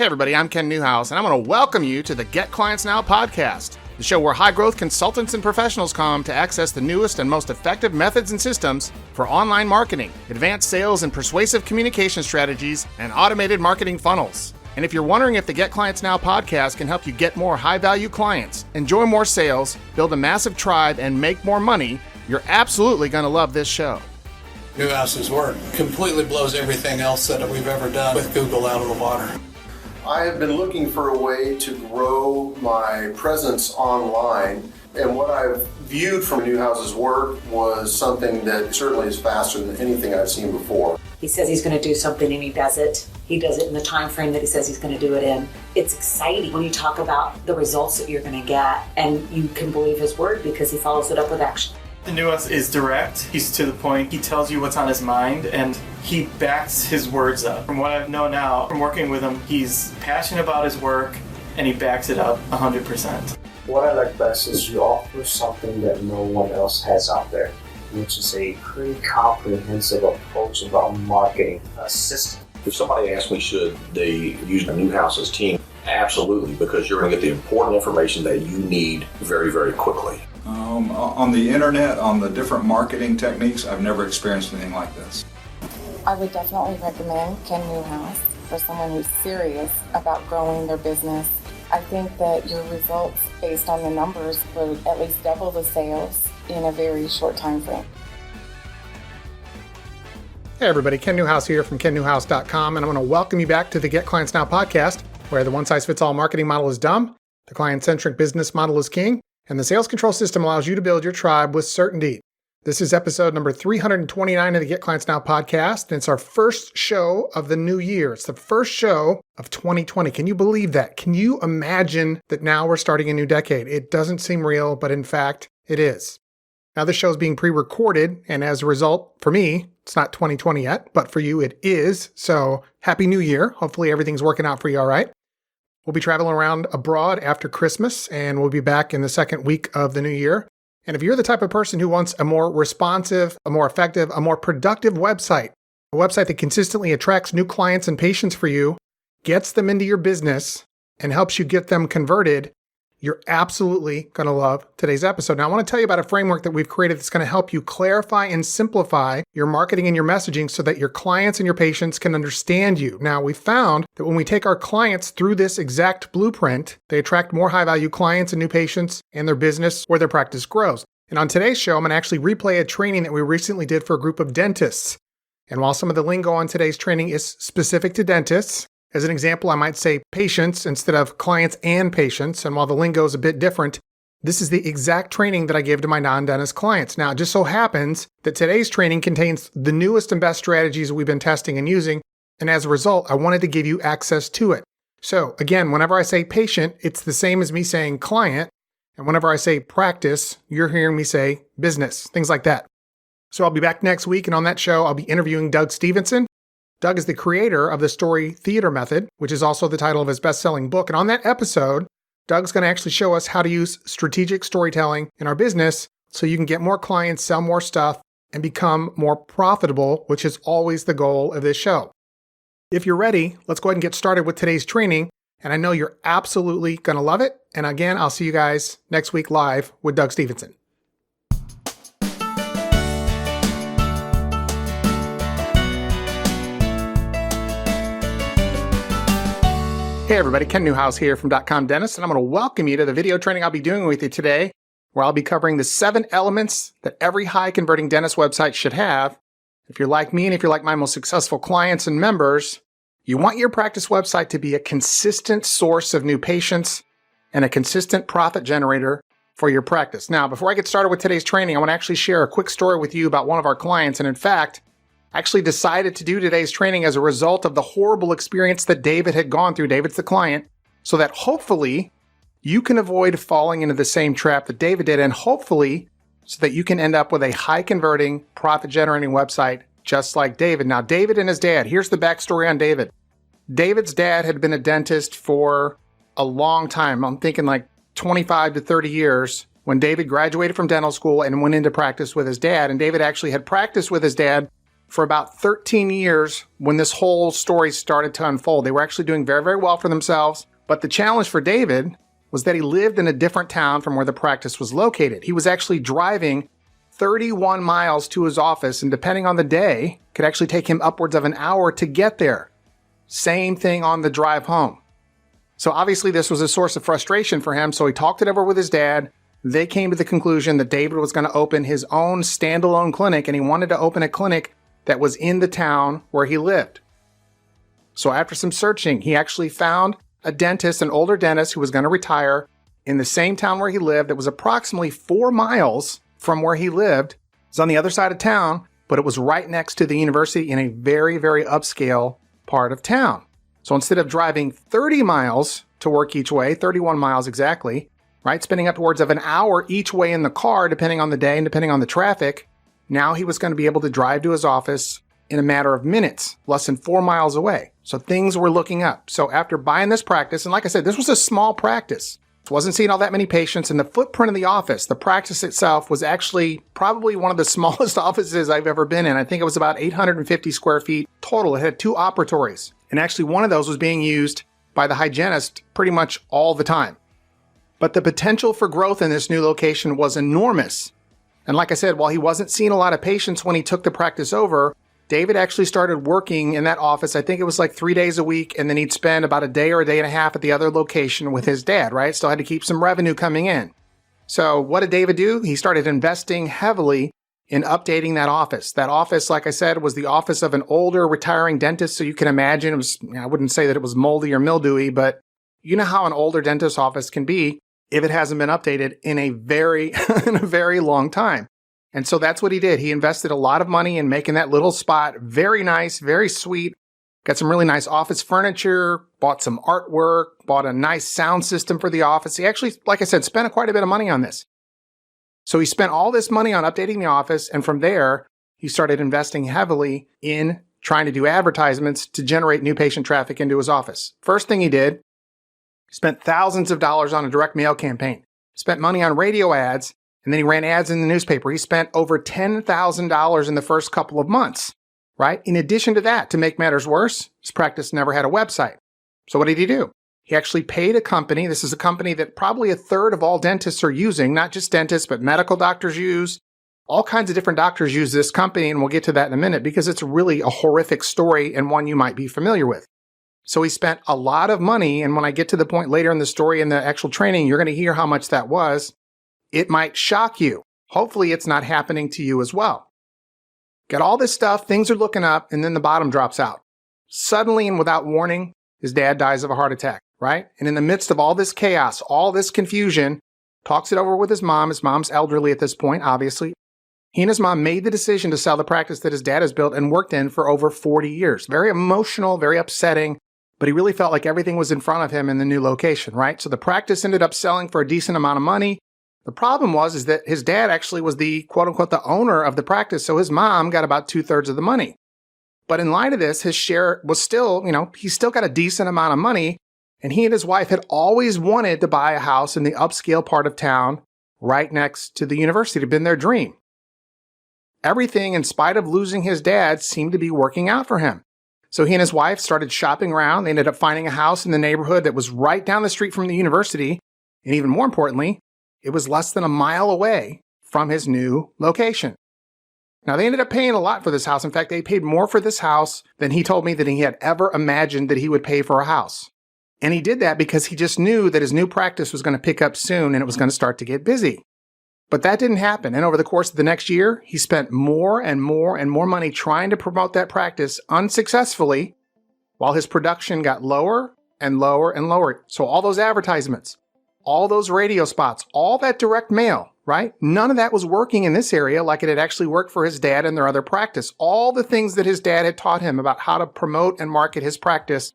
Hey everybody, I'm Ken Newhouse, and I'm going to welcome you to the Get Clients Now podcast, the show where high-growth consultants and professionals come to access the newest and most effective methods and systems for online marketing, advanced sales and persuasive communication strategies, and automated marketing funnels. And if you're wondering if the Get Clients Now podcast can help you get more high-value clients, enjoy more sales, build a massive tribe, and make more money, you're absolutely going to love this show. Newhouse's work completely blows everything else that we've ever done with Google out of the water. I have been looking for a way to grow my presence online, and what I've viewed from Newhouse's work was something that certainly is faster than anything I've seen before. He says he's going to do something and he does it. He does it in the time frame that he says he's going to do it in. It's exciting when you talk about the results that you're going to get, and you can believe his word because he follows it up with action. The Newhouse is direct, he's to the point, he tells you what's on his mind, and he backs his words up. From what I know now, from working with him, he's passionate about his work, and he backs it up 100%. What I like best is you offer something that no one else has out there, which is a pretty comprehensive approach about marketing a system. If somebody asks me, should they use the Newhouse's team? Absolutely, because you're going to get the important information that you need very, very quickly. On the internet, on the different marketing techniques, I've never experienced anything like this. I would definitely recommend Ken Newhouse for someone who's serious about growing their business. I think that your results based on the numbers would at least double the sales in a very short time frame. Hey everybody, Ken Newhouse here from kennewhouse.com, and I'm going to welcome you back to the Get Clients Now podcast, where the one-size-fits-all marketing model is dumb, the client-centric business model is king, and the sales control system allows you to build your tribe with certainty. This is episode number 329 of the Get Clients Now podcast, and it's our first show of the new year. It's the first show of 2020. Can you believe that? Can you imagine that now we're starting a new decade? It doesn't seem real, but in fact, it is. Now, this show is being pre-recorded, and as a result, for me, it's not 2020 yet, but for you, it is. So, Happy New Year. Hopefully, everything's working out for you all right. We'll be traveling around abroad after Christmas, and we'll be back in the second week of the new year. And if you're the type of person who wants a more responsive, a more effective, a more productive website, a website that consistently attracts new clients and patients for you, gets them into your business, and helps you get them converted, you're absolutely going to love today's episode. Now, I want to tell you about a framework that we've created that's going to help you clarify and simplify your marketing and your messaging so that your clients and your patients can understand you. Now, we found that when we take our clients through this exact blueprint, they attract more high-value clients and new patients and their business or their practice grows. And on today's show, I'm going to actually replay a training that we recently did for a group of dentists. And while some of the lingo on today's training is specific to dentists, as an example, I might say patients instead of clients and patients. And while the lingo is a bit different, this is the exact training that I give to my non-dentist clients. Now, it just so happens that today's training contains the newest and best strategies we've been testing and using. And as a result, I wanted to give you access to it. So again, whenever I say patient, it's the same as me saying client. And whenever I say practice, you're hearing me say business, things like that. So I'll be back next week. And on that show, I'll be interviewing Doug Stevenson. Doug is the creator of the Story Theater Method, which is also the title of his best-selling book. And on that episode, Doug's going to actually show us how to use strategic storytelling in our business so you can get more clients, sell more stuff, and become more profitable, which is always the goal of this show. If you're ready, let's go ahead and get started with today's training. And I know you're absolutely going to love it. And again, I'll see you guys next week live with Doug Stevenson. Hey everybody, Ken Newhouse here from .com Dentist, and I'm going to welcome you to the video training I'll be doing with you today, where I'll be covering the 7 elements that every high-converting dentist website should have. If you're like me and if you're like my most successful clients and members, you want your practice website to be a consistent source of new patients and a consistent profit generator for your practice. Now, before I get started with today's training, I want to actually share a quick story with you about one of our clients, and in fact, actually decided to do today's training as a result of the horrible experience that David had gone through. David's the client, so that hopefully you can avoid falling into the same trap that David did, and hopefully so that you can end up with a high-converting, profit-generating website just like David. Now, David and his dad, here's the backstory on David. David's dad had been a dentist for a long time. I'm thinking like 25 to 30 years when David graduated from dental school and went into practice with his dad. And David actually had practiced with his dad for about 13 years when this whole story started to unfold. They were actually doing very, very well for themselves. But the challenge for David was that he lived in a different town from where the practice was located. He was actually driving 31 miles to his office, and depending on the day, could actually take him upwards of an hour to get there. Same thing on the drive home. So obviously this was a source of frustration for him, so he talked it over with his dad. They came to the conclusion that David was going to open his own standalone clinic, and he wanted to open a clinic that was in the town where he lived. So after some searching, he actually found a dentist, an older dentist who was going to retire in the same town where he lived. It was approximately 4 miles from where he lived. It was on the other side of town, but it was right next to the university in a very, very upscale part of town. So instead of driving 30 miles to work each way, 31 miles exactly, right, spending upwards of an hour each way in the car, depending on the day and depending on the traffic, now he was going to be able to drive to his office in a matter of minutes, less than 4 miles away. So things were looking up. So after buying this practice, and like I said, this was a small practice. Wasn't seeing all that many patients, and the footprint of the office, the practice itself, was actually probably one of the smallest offices I've ever been in. I think it was about 850 square feet total. It had 2 operatories, and actually one of those was being used by the hygienist pretty much all the time. But the potential for growth in this new location was enormous. And like I said, while he wasn't seeing a lot of patients when he took the practice over, David actually started working in that office. I think it was like 3 days a week, and then he'd spend about a day or a day and a half at the other location with his dad, right? Still had to keep some revenue coming in. So what did David do? He started investing heavily in updating that office. That office, like I said, was the office of an older retiring dentist. So you can imagine it was, I wouldn't say that it was moldy or mildewy, but you know how an older dentist office can be if it hasn't been updated in a very long time. And so that's what he did. He invested a lot of money in making that little spot very nice, very sweet, got some really nice office furniture, bought some artwork, bought a nice sound system for the office. He actually, like I said, spent quite a bit of money on this. So he spent all this money on updating the office, and from there, he started investing heavily in trying to do advertisements to generate new patient traffic into his office. First thing he did, he spent thousands of dollars on a direct mail campaign, spent money on radio ads, and then he ran ads in the newspaper. He spent over $10,000 in the first couple of months, right? In addition to that, to make matters worse, his practice never had a website. So what did he do? He actually paid a company. This is a company that probably a third of all dentists are using, not just dentists, but medical doctors use. All kinds of different doctors use this company, and we'll get to that in a minute because it's really a horrific story and one you might be familiar with. So he spent a lot of money, and when I get to the point later in the story in the actual training, you're going to hear how much that was. It might shock you. Hopefully it's not happening to you as well. Got all this stuff, things are looking up, and then the bottom drops out. Suddenly and without warning, his dad dies of a heart attack, right? And in the midst of all this chaos, all this confusion, talks it over with his mom. His mom's elderly at this point, obviously. He and his mom made the decision to sell the practice that his dad has built and worked in for over 40 years. Very emotional, very upsetting, but he really felt like everything was in front of him in the new location, right? So the practice ended up selling for a decent amount of money. The problem was that his dad actually was the quote-unquote the owner of the practice, so his mom got about 2/3 of the money. But in light of this, his share was still, he still got a decent amount of money, and he and his wife had always wanted to buy a house in the upscale part of town right next to the university. It had been their dream. Everything, in spite of losing his dad, seemed to be working out for him. So he and his wife started shopping around. They ended up finding a house in the neighborhood that was right down the street from the university, and even more importantly, it was less than a mile away from his new location. Now, they ended up paying a lot for this house. In fact, they paid more for this house than he told me that he had ever imagined that he would pay for a house. And he did that because he just knew that his new practice was going to pick up soon and it was going to start to get busy. But that didn't happen. And over the course of the next year, he spent more and more and more money trying to promote that practice unsuccessfully while his production got lower and lower and lower. So all those advertisements, all those radio spots, all that direct mail, right? None of that was working in this area like it had actually worked for his dad and their other practice. All the things that his dad had taught him about how to promote and market his practice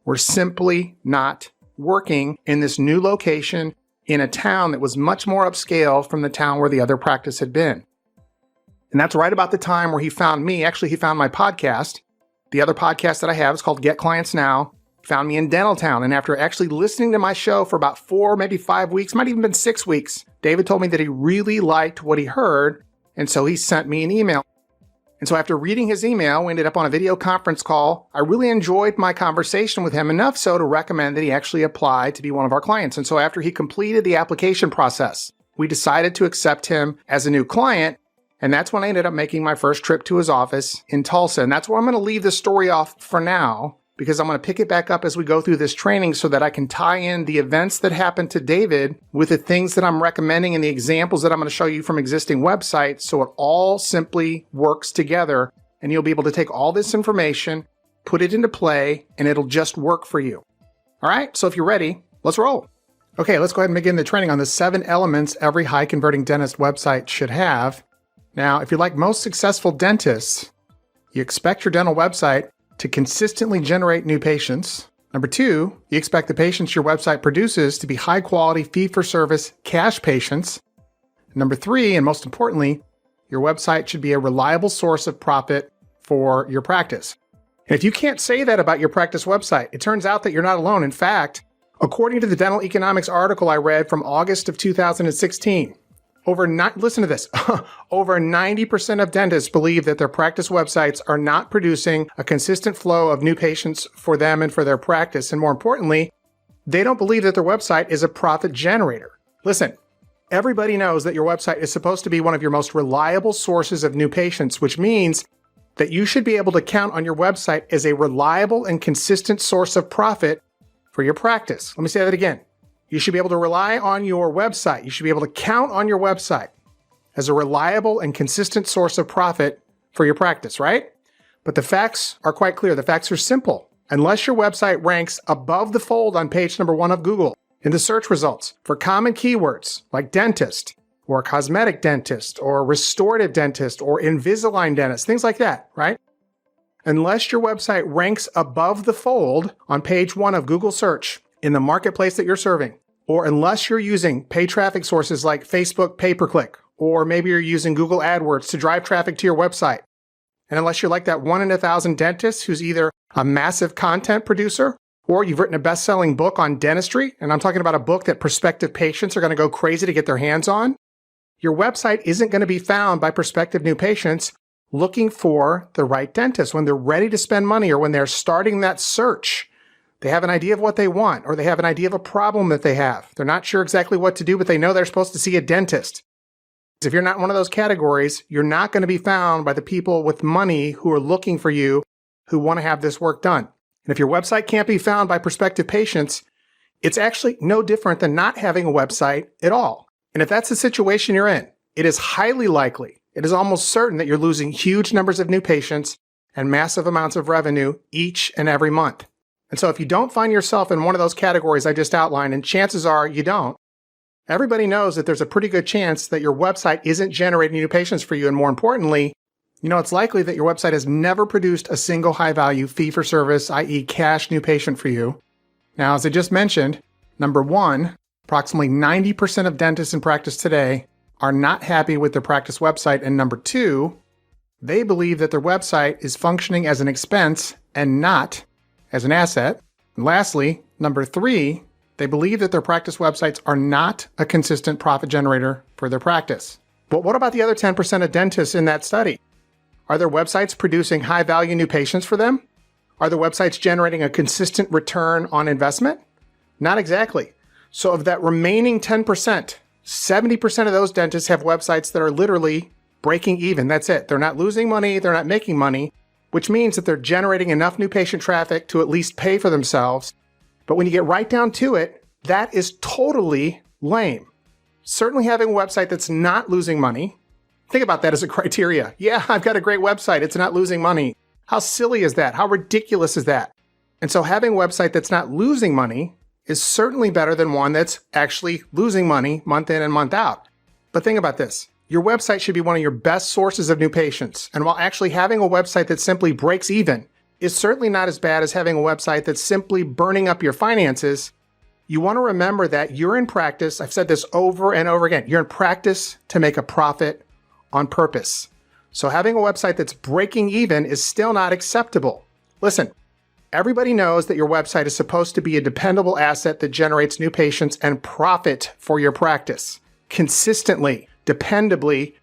were simply not working in this new location in a town that was much more upscale from the town where the other practice had been. And that's right about the time where he found me. Actually, he found my podcast. The other podcast that I have is called Get Clients Now. Found me in Dentaltown, and after actually listening to my show for about 4, maybe 5 weeks, might even been 6 weeks, David told me that he really liked what he heard, and so he sent me an email. And so after reading his email, we ended up on a video conference call. I really enjoyed my conversation with him, enough so to recommend that he actually apply to be one of our clients. And so after he completed the application process, we decided to accept him as a new client. And that's when I ended up making my first trip to his office in Tulsa. And that's where I'm going to leave this story off for now, because I'm going to pick it back up as we go through this training so that I can tie in the events that happened to David with the things that I'm recommending and the examples that I'm going to show you from existing websites, so it all simply works together and you'll be able to take all this information, put it into play, and it'll just work for you. All right, so if you're ready, let's roll. Okay, let's go ahead and begin the training on the 7 elements every high converting dentist website should have. Now, if you're like most successful dentists, you expect your dental website to consistently generate new patients. Number 2, you expect the patients your website produces to be high quality fee-for-service cash patients. Number 3, and most importantly, your website should be a reliable source of profit for your practice. And if you can't say that about your practice website, it turns out that you're not alone. In fact, according to the Dental Economics article I read from August of 2016, listen to this, over 90% of dentists believe that their practice websites are not producing a consistent flow of new patients for them and for their practice. And more importantly, they don't believe that their website is a profit generator. Listen, everybody knows that your website is supposed to be one of your most reliable sources of new patients, which means that you should be able to count on your website as a reliable and consistent source of profit for your practice. Let me say that again. You should be able to rely on your website. You should be able to count on your website as a reliable and consistent source of profit for your practice, right? But the facts are quite clear. The facts are simple. Unless your website ranks above the fold on page number 1 of Google in the search results for common keywords like dentist or cosmetic dentist or restorative dentist or Invisalign dentist, things like that, right? Unless your website ranks above the fold on page 1 of Google search in the marketplace that you're serving, or unless you're using paid traffic sources like Facebook pay-per-click, or maybe you're using Google AdWords to drive traffic to your website, and unless you're like that 1 in 1,000 dentist who's either a massive content producer or you've written a best-selling book on dentistry, and I'm talking about a book that prospective patients are going to go crazy to get their hands on, your website isn't going to be found by prospective new patients looking for the right dentist when they're ready to spend money or when they're starting that search. They have an idea of what they want, or they have an idea of a problem that they have. They're not sure exactly what to do, but they know they're supposed to see a dentist. If you're not in one of those categories, you're not going to be found by the people with money who are looking for you, who want to have this work done. And if your website can't be found by prospective patients, it's actually no different than not having a website at all. And if that's the situation you're in, it is highly likely, it is almost certain that you're losing huge numbers of new patients and massive amounts of revenue each and every month. And so if you don't find yourself in one of those categories I just outlined, and chances are you don't, everybody knows that there's a pretty good chance that your website isn't generating new patients for you. And more importantly, it's likely that your website has never produced a single high-value fee-for-service, i.e. cash new patient for you. Now, as I just mentioned, number 1, approximately 90% of dentists in practice today are not happy with their practice website. And number 2, they believe that their website is functioning as an expense and not as an asset. And lastly, number 3, they believe that their practice websites are not a consistent profit generator for their practice. But what about the other 10% of dentists in that study? Are their websites producing high-value new patients for them? Are their websites generating a consistent return on investment? Not exactly. So of that remaining 10%, 70% of those dentists have websites that are literally breaking even. That's it. They're not losing money. They're not making money, which means that they're generating enough new patient traffic to at least pay for themselves. But when you get right down to it, that is totally lame. Certainly having a website that's not losing money, think about that as a criteria. Yeah, I've got a great website. It's not losing money. How silly is that? How ridiculous is that? And so having a website that's not losing money is certainly better than one that's actually losing money month in and month out. But think about this. Your website should be one of your best sources of new patients. And while actually having a website that simply breaks even is certainly not as bad as having a website that's simply burning up your finances, you want to remember that you're in practice. I've said this over and over again. You're in practice to make a profit on purpose. So having a website that's breaking even is still not acceptable. Listen, everybody knows that your website is supposed to be a dependable asset that generates new patients and profit for your practice consistently, dependably,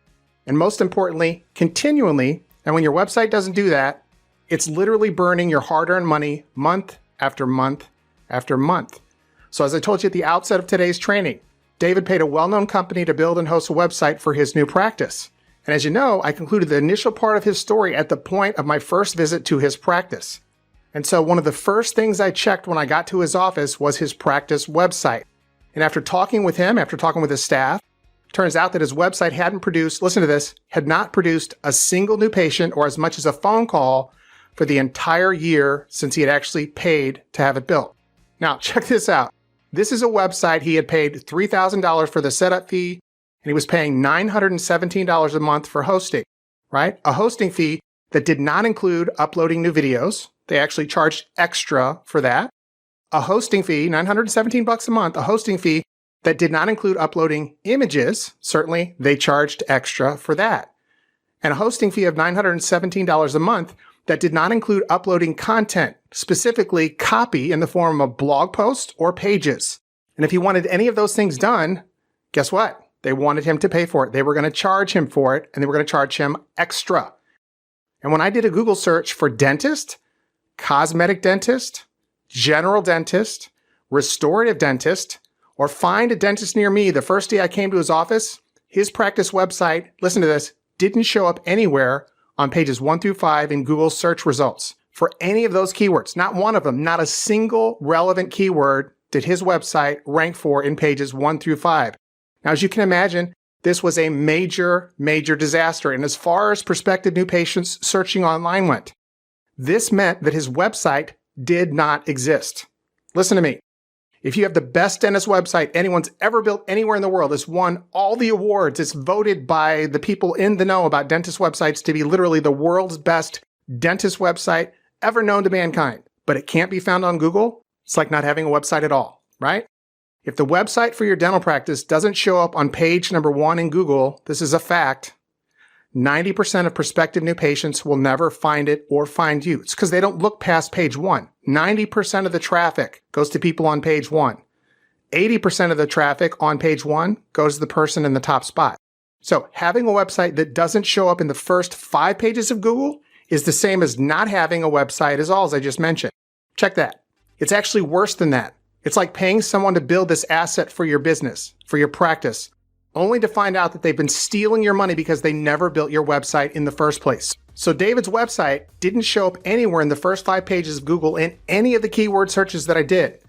and most importantly, continually And when your website doesn't do that, it's literally burning your hard-earned money month after month after month. So as I told you at the outset of today's training, David paid a well-known company to build and host a website for his new practice. And as you know, I concluded the initial part of his story at the point of my first visit to his practice. And so one of the first things I checked when I got to his office was his practice website. And after talking with him, after talking with his staff, turns out that his website hadn't produced, listen to this, had not produced a single new patient or as much as a phone call for the entire year since he had actually paid to have it built. Now, check this out. This is a website he had paid $3,000 for the setup fee, and he was paying $917 a month for hosting, right? A hosting fee that did not include uploading new videos. They actually charged extra for that. A hosting fee, $917 a month, a hosting fee that did not include uploading images. Certainly, they charged extra for that. And a hosting fee of $917 a month that did not include uploading content, specifically copy in the form of blog posts or pages. And if he wanted any of those things done, guess what? They wanted him to pay for it. They were going to charge him for it, and they were going to charge him extra. And when I did a Google search for dentist, cosmetic dentist, general dentist, restorative dentist, or find a dentist near me, the first day I came to his office, his practice website, listen to this, didn't show up anywhere on pages 1 through 5 in Google search results for any of those keywords. Not one of them, not a single relevant keyword did his website rank for in pages 1 through 5. Now, as you can imagine, this was a major, major disaster. And as far as prospective new patients searching online went, this meant that his website did not exist. Listen to me. If you have the best dentist website anyone's ever built anywhere in the world, it's won all the awards. It's voted by the people in the know about dentist websites to be literally the world's best dentist website ever known to mankind. But it can't be found on Google. It's like not having a website at all, right? If the website for your dental practice doesn't show up on page number 1 in Google, this is a fact, 90% of prospective new patients will never find it or find you. It's because they don't look past page 1. 90% of the traffic goes to people on page 1. 80% of the traffic on page 1 goes to the person in the top spot. So having a website that doesn't show up in the first 5 pages of Google is the same as not having a website as all, as I just mentioned. Check that. It's actually worse than that. It's like paying someone to build this asset for your business, for your practice, only to find out that they've been stealing your money because they never built your website in the first place. So David's website didn't show up anywhere in the first 5 pages of Google in any of the keyword searches that I did.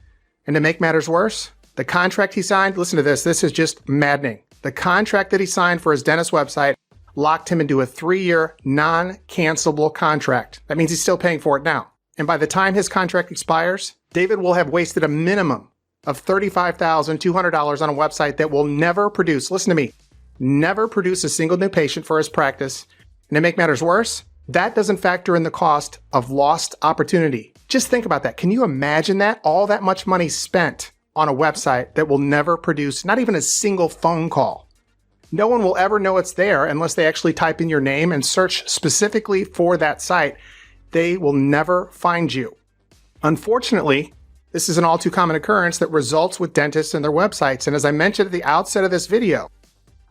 And to make matters worse, the contract he signed, listen to this, this is just maddening. The contract that he signed for his dentist website locked him into a 3-year non-cancelable contract. That means he's still paying for it now. And by the time his contract expires, David will have wasted a minimum of $35,200 on a website that will never produce, listen to me, never produce a single new patient for his practice. And to make matters worse, that doesn't factor in the cost of lost opportunity. Just think about that. Can you imagine that? All that much money spent on a website that will never produce not even a single phone call. No one will ever know it's there unless they actually type in your name and search specifically for that site. They will never find you. Unfortunately, this is an all too common occurrence that results with dentists and their websites. And as I mentioned at the outset of this video,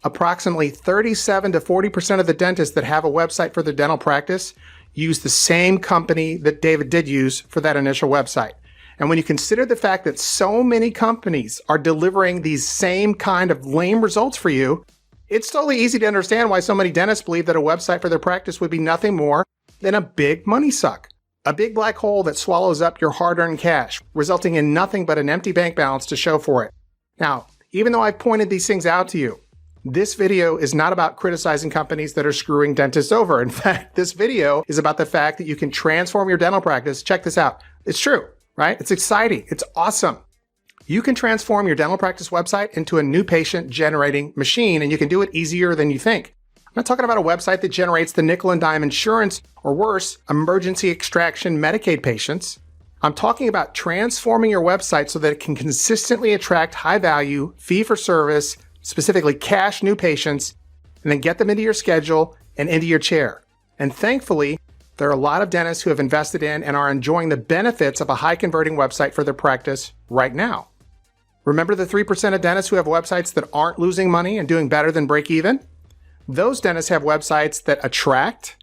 approximately 37 to 40% of the dentists that have a website for their dental practice use the same company that David did use for that initial website. And when you consider the fact that so many companies are delivering these same kind of lame results for you, it's totally easy to understand why so many dentists believe that a website for their practice would be nothing more than a big money suck. A big black hole that swallows up your hard-earned cash, resulting in nothing but an empty bank balance to show for it. Now, even though I've pointed these things out to you, this video is not about criticizing companies that are screwing dentists over. In fact, this video is about the fact that you can transform your dental practice. Check this out. It's true, right? It's exciting. It's awesome. You can transform your dental practice website into a new patient generating machine, and you can do it easier than you think. I'm not talking about a website that generates the nickel and dime insurance or worse, emergency extraction Medicaid patients. I'm talking about transforming your website so that it can consistently attract high value, fee for service, specifically cash new patients, and then get them into your schedule and into your chair. And thankfully, there are a lot of dentists who have invested in and are enjoying the benefits of a high converting website for their practice right now. Remember the 3% of dentists who have websites that aren't losing money and doing better than break even? Those dentists have websites that attract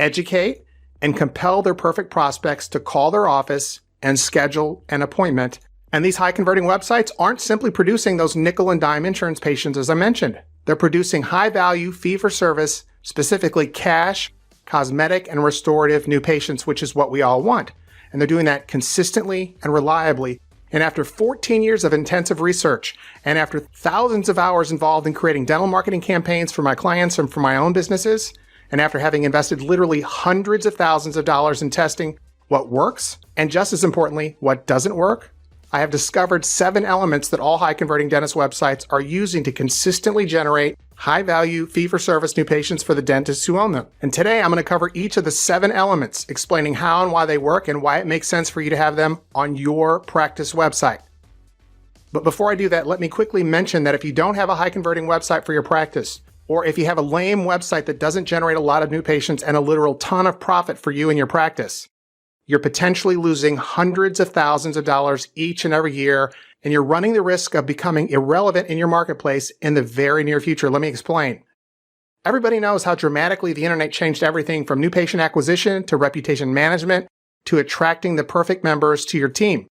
educate, and compel their perfect prospects to call their office and schedule an appointment. And these high converting websites aren't simply producing those nickel and dime insurance patients, as I mentioned. They're producing high value fee for service, specifically cash, cosmetic, and restorative new patients, which is what we all want. And they're doing that consistently and reliably. And after 14 years of intensive research and after thousands of hours involved in creating dental marketing campaigns for my clients and for my own businesses, and after having invested literally hundreds of thousands of dollars in testing what works, and just as importantly, what doesn't work, I have discovered 7 elements that all high converting dentist websites are using to consistently generate high value fee for service new patients for the dentists who own them. And today I'm going to cover each of the 7 elements, explaining how and why they work and why it makes sense for you to have them on your practice website. But before I do that, let me quickly mention that if you don't have a high converting website for your practice, or if you have a lame website that doesn't generate a lot of new patients and a literal ton of profit for you and your practice, you're potentially losing hundreds of thousands of dollars each and every year, and you're running the risk of becoming irrelevant in your marketplace in the very near future. Let me explain. Everybody knows how dramatically the internet changed everything from new patient acquisition to reputation management to attracting the perfect members to your team.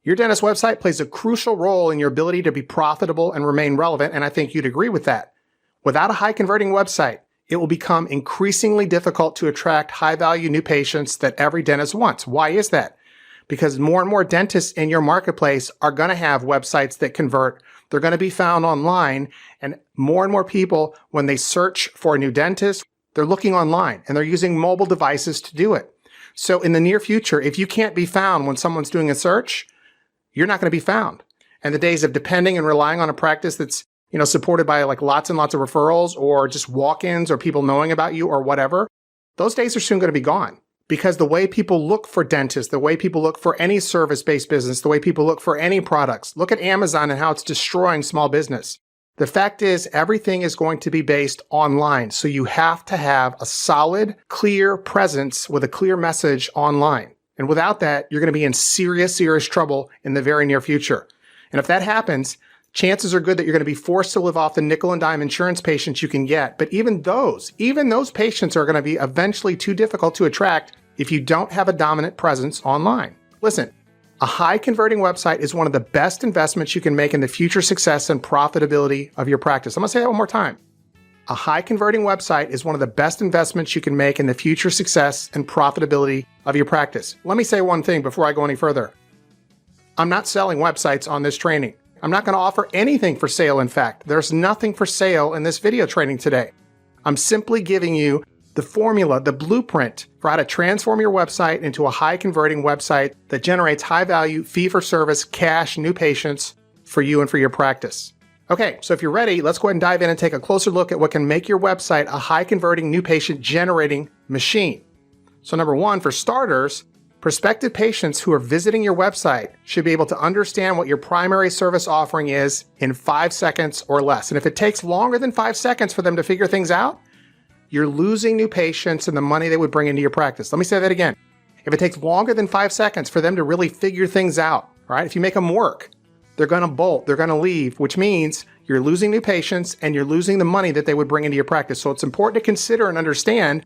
Your dentist website plays a crucial role in your ability to be profitable and remain relevant, and I think you'd agree with that. Without a high converting website, it will become increasingly difficult to attract high-value new patients that every dentist wants. Why is that? Because more and more dentists in your marketplace are going to have websites that convert. They're going to be found online, and more people, when they search for a new dentist, they're looking online, and they're using mobile devices to do it. So in the near future, if you can't be found when someone's doing a search, you're not going to be found. And the days of depending and relying on a practice that's supported by like lots and lots of referrals or just walk-ins or people knowing about you or whatever, those days are soon going to be gone. Because the way people look for dentists, the way people look for any service-based business, the way people look for any products, look at Amazon and how it's destroying small business. The fact is, everything is going to be based online. So you have to have a solid, clear presence with a clear message online. And without that, you're going to be in serious trouble in the very near future. And if that happens, chances are good that you're going to be forced to live off the nickel and dime insurance patients you can get. But even those patients are going to be eventually too difficult to attract if you don't have a dominant presence online. Listen, a high converting website is one of the best investments you can make in the future success and profitability of your practice. I'm going to say that one more time. A high converting website is one of the best investments you can make in the future success and profitability of your practice. Let me say one thing before I go any further. I'm not selling websites on this training. I'm not going to offer anything for sale. In fact, there's nothing for sale in this video training today. I'm simply giving you the formula, the blueprint for how to transform your website into a high converting website that generates high value fee for service cash new patients for you and for your practice. Okay, so if you're ready, let's go ahead and dive in and take a closer look at what can make your website a high converting new patient generating machine. So number one, for starters, prospective patients who are visiting your website should be able to understand what your primary service offering is in 5 seconds or less. And if it takes longer than 5 seconds for them to figure things out, you're losing new patients and the money they would bring into your practice. Let me say that again. If it takes longer than 5 seconds for them to really figure things out, right? If you make them work, they're going to bolt, they're going to leave, which means you're losing new patients and you're losing the money that they would bring into your practice. So it's important to consider and understand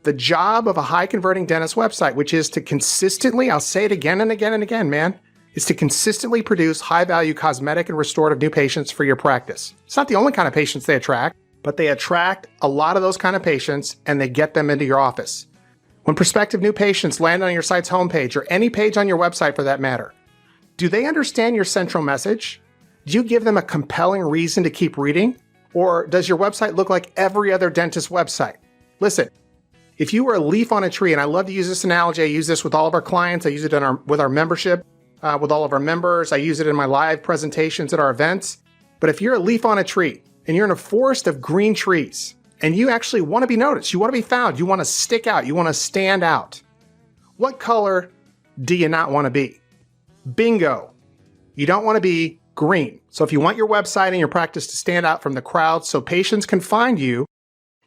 the job of a high converting dentist website, which is to consistently, I'll say it again and again and again, man, is to consistently produce high value cosmetic and restorative new patients for your practice. It's not the only kind of patients they attract, but they attract a lot of those kind of patients and they get them into your office. When prospective new patients land on your site's homepage or any page on your website for that matter, do they understand your central message? Do you give them a compelling reason to keep reading? Or does your website look like every other dentist website? Listen, if you were a leaf on a tree, and I love to use this analogy, I use this with all of our clients, I use it with our membership, with all of our members, I use it in my live presentations at our events. But if you're a leaf on a tree and you're in a forest of green trees and you actually want to be noticed, you want to be found, you want to stick out, you want to stand out, what color do you not want to be? Bingo. You don't want to be green. So if you want your website and your practice to stand out from the crowd so patients can find you,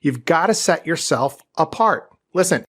you've got to set yourself apart. Listen,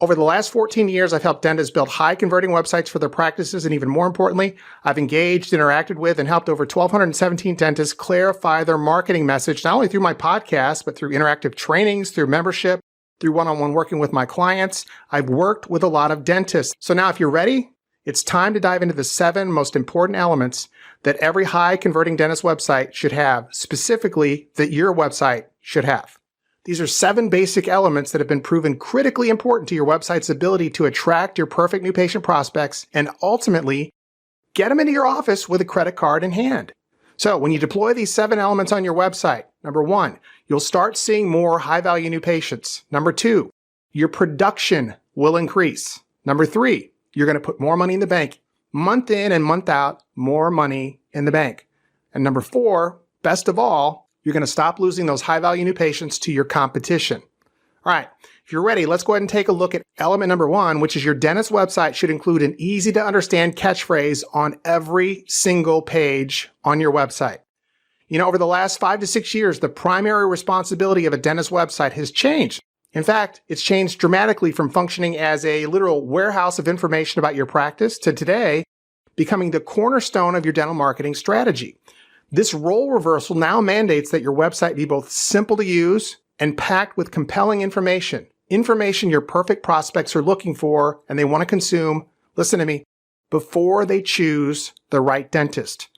over the last 14 years, I've helped dentists build high converting websites for their practices. And even more importantly, I've engaged, interacted with, and helped over 1,217 dentists clarify their marketing message, not only through my podcast, but through interactive trainings, through membership, through one-on-one working with my clients. I've worked with a lot of dentists. So now if you're ready, it's time to dive into the 7 most important elements that every high-converting dentist website should have, specifically that your website should have. These are 7 basic elements that have been proven critically important to your website's ability to attract your perfect new patient prospects and ultimately get them into your office with a credit card in hand. So when you deploy these 7 elements on your website, number 1, you'll start seeing more high-value new patients. Number 2, your production will increase. Number 3, you're going to put more money in the bank. Month in and month out, more money in the bank. And number 4, best of all, you're going to stop losing those high-value new patients to your competition. All right, if you're ready, let's go ahead and take a look at element number 1, which is your dentist website should include an easy-to-understand catchphrase on every single page on your website. You know, over the last 5 to 6 years, the primary responsibility of a dentist website has changed. In fact, it's changed dramatically from functioning as a literal warehouse of information about your practice to today becoming the cornerstone of your dental marketing strategy. This role reversal now mandates that your website be both simple to use and packed with compelling information your perfect prospects are looking for and they want to consume, listen to me, before they choose the right dentist.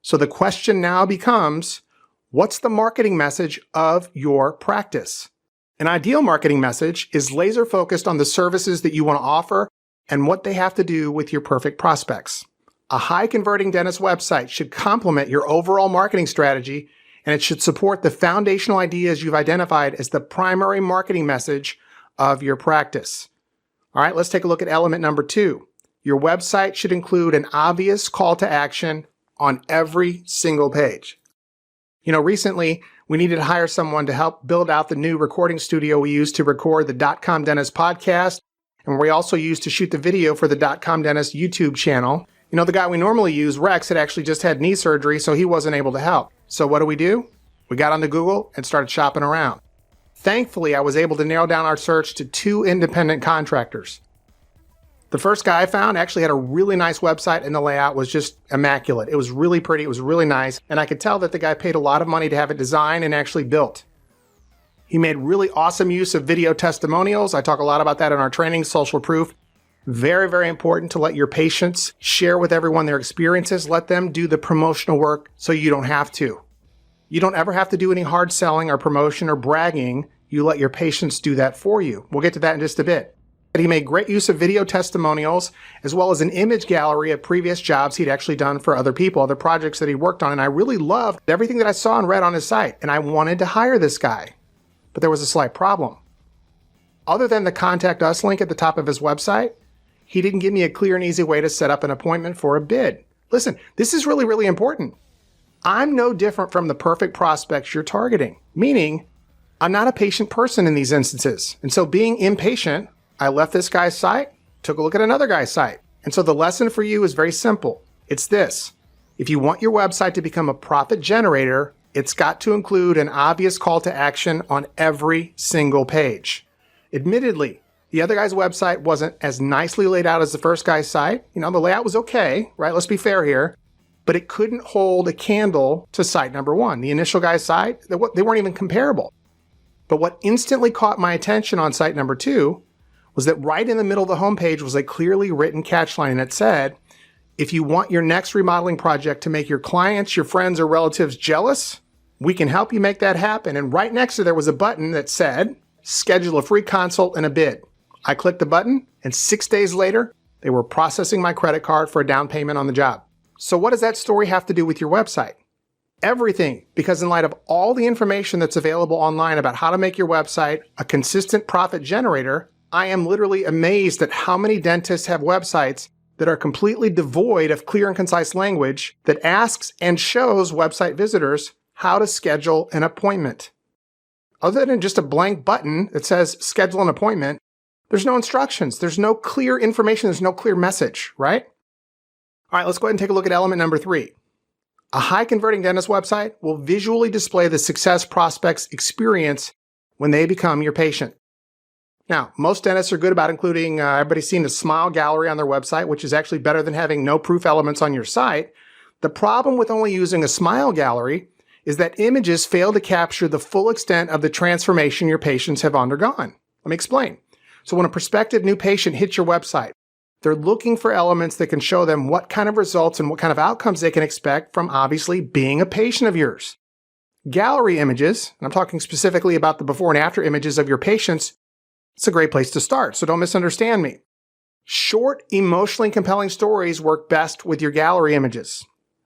So the question now becomes, what's the marketing message of your practice? An ideal marketing message is laser focused on the services that you want to offer and what they have to do with your perfect prospects. A high converting dentist website should complement your overall marketing strategy, and it should support the foundational ideas you've identified as the primary marketing message of your practice. All right, let's take a look at element number 2. Your website should include an obvious call to action on every single page. You know, recently we needed to hire someone to help build out the new recording studio we use to record the .com Dentist podcast, and we also use to shoot the video for the .com Dentist YouTube channel. You know, the guy we normally use, Rex, had actually just had knee surgery, so he wasn't able to help. So what do? We got onto Google and started shopping around. Thankfully, I was able to narrow down our search to 2 independent contractors. The first guy I found actually had a really nice website and the layout was just immaculate. It was really pretty, it was really nice, and I could tell that the guy paid a lot of money to have it designed and actually built. He made really awesome use of video testimonials. I talk a lot about that in our training, Social Proof. Very, very important to let your patients share with everyone their experiences. Let them do the promotional work so you don't have to. You don't ever have to do any hard selling or promotion or bragging. You let your patients do that for you. We'll get to that in just a bit. But he made great use of video testimonials as well as an image gallery of previous jobs he'd actually done for other people, other projects that he worked on. And I really loved everything that I saw and read on his site. And I wanted to hire this guy. But there was a slight problem. Other than the Contact Us link at the top of his website, he didn't give me a clear and easy way to set up an appointment for a bid. Listen, this is really, really important. I'm no different from the perfect prospects you're targeting, meaning I'm not a patient person in these instances. And so being impatient, I left this guy's site, took a look at another guy's site. And so the lesson for you is very simple. It's this. If you want your website to become a profit generator, it's got to include an obvious call to action on every single page. Admittedly, the other guy's website wasn't as nicely laid out as the first guy's site. You know, the layout was okay, right? Let's be fair here. But it couldn't hold a candle to site number 1. The initial guy's site, they weren't even comparable. But what instantly caught my attention on site number 2 was that right in the middle of the homepage was a clearly written catchline, and it said, if you want your next remodeling project to make your clients, your friends, or relatives jealous, we can help you make that happen. And right next to there was a button that said, schedule a free consult and a bid. I clicked the button, and 6 days later, they were processing my credit card for a down payment on the job. So what does that story have to do with your website? Everything, because in light of all the information that's available online about how to make your website a consistent profit generator, I am literally amazed at how many dentists have websites that are completely devoid of clear and concise language that asks and shows website visitors how to schedule an appointment. Other than just a blank button that says schedule an appointment, there's no instructions, there's no clear information, there's no clear message, right? All right, let's go ahead and take a look at element number 3. A high-converting dentist website will visually display the success prospects experience when they become your patient. Now, most dentists are good about including, everybody's seen a smile gallery on their website, which is actually better than having no proof elements on your site. The problem with only using a smile gallery is that images fail to capture the full extent of the transformation your patients have undergone. Let me explain. So when a prospective new patient hits your website, they're looking for elements that can show them what kind of results and what kind of outcomes they can expect from obviously being a patient of yours. Gallery images, and I'm talking specifically about the before and after images of your patients, it's a great place to start, so don't misunderstand me. Short, emotionally compelling stories work best with your gallery images.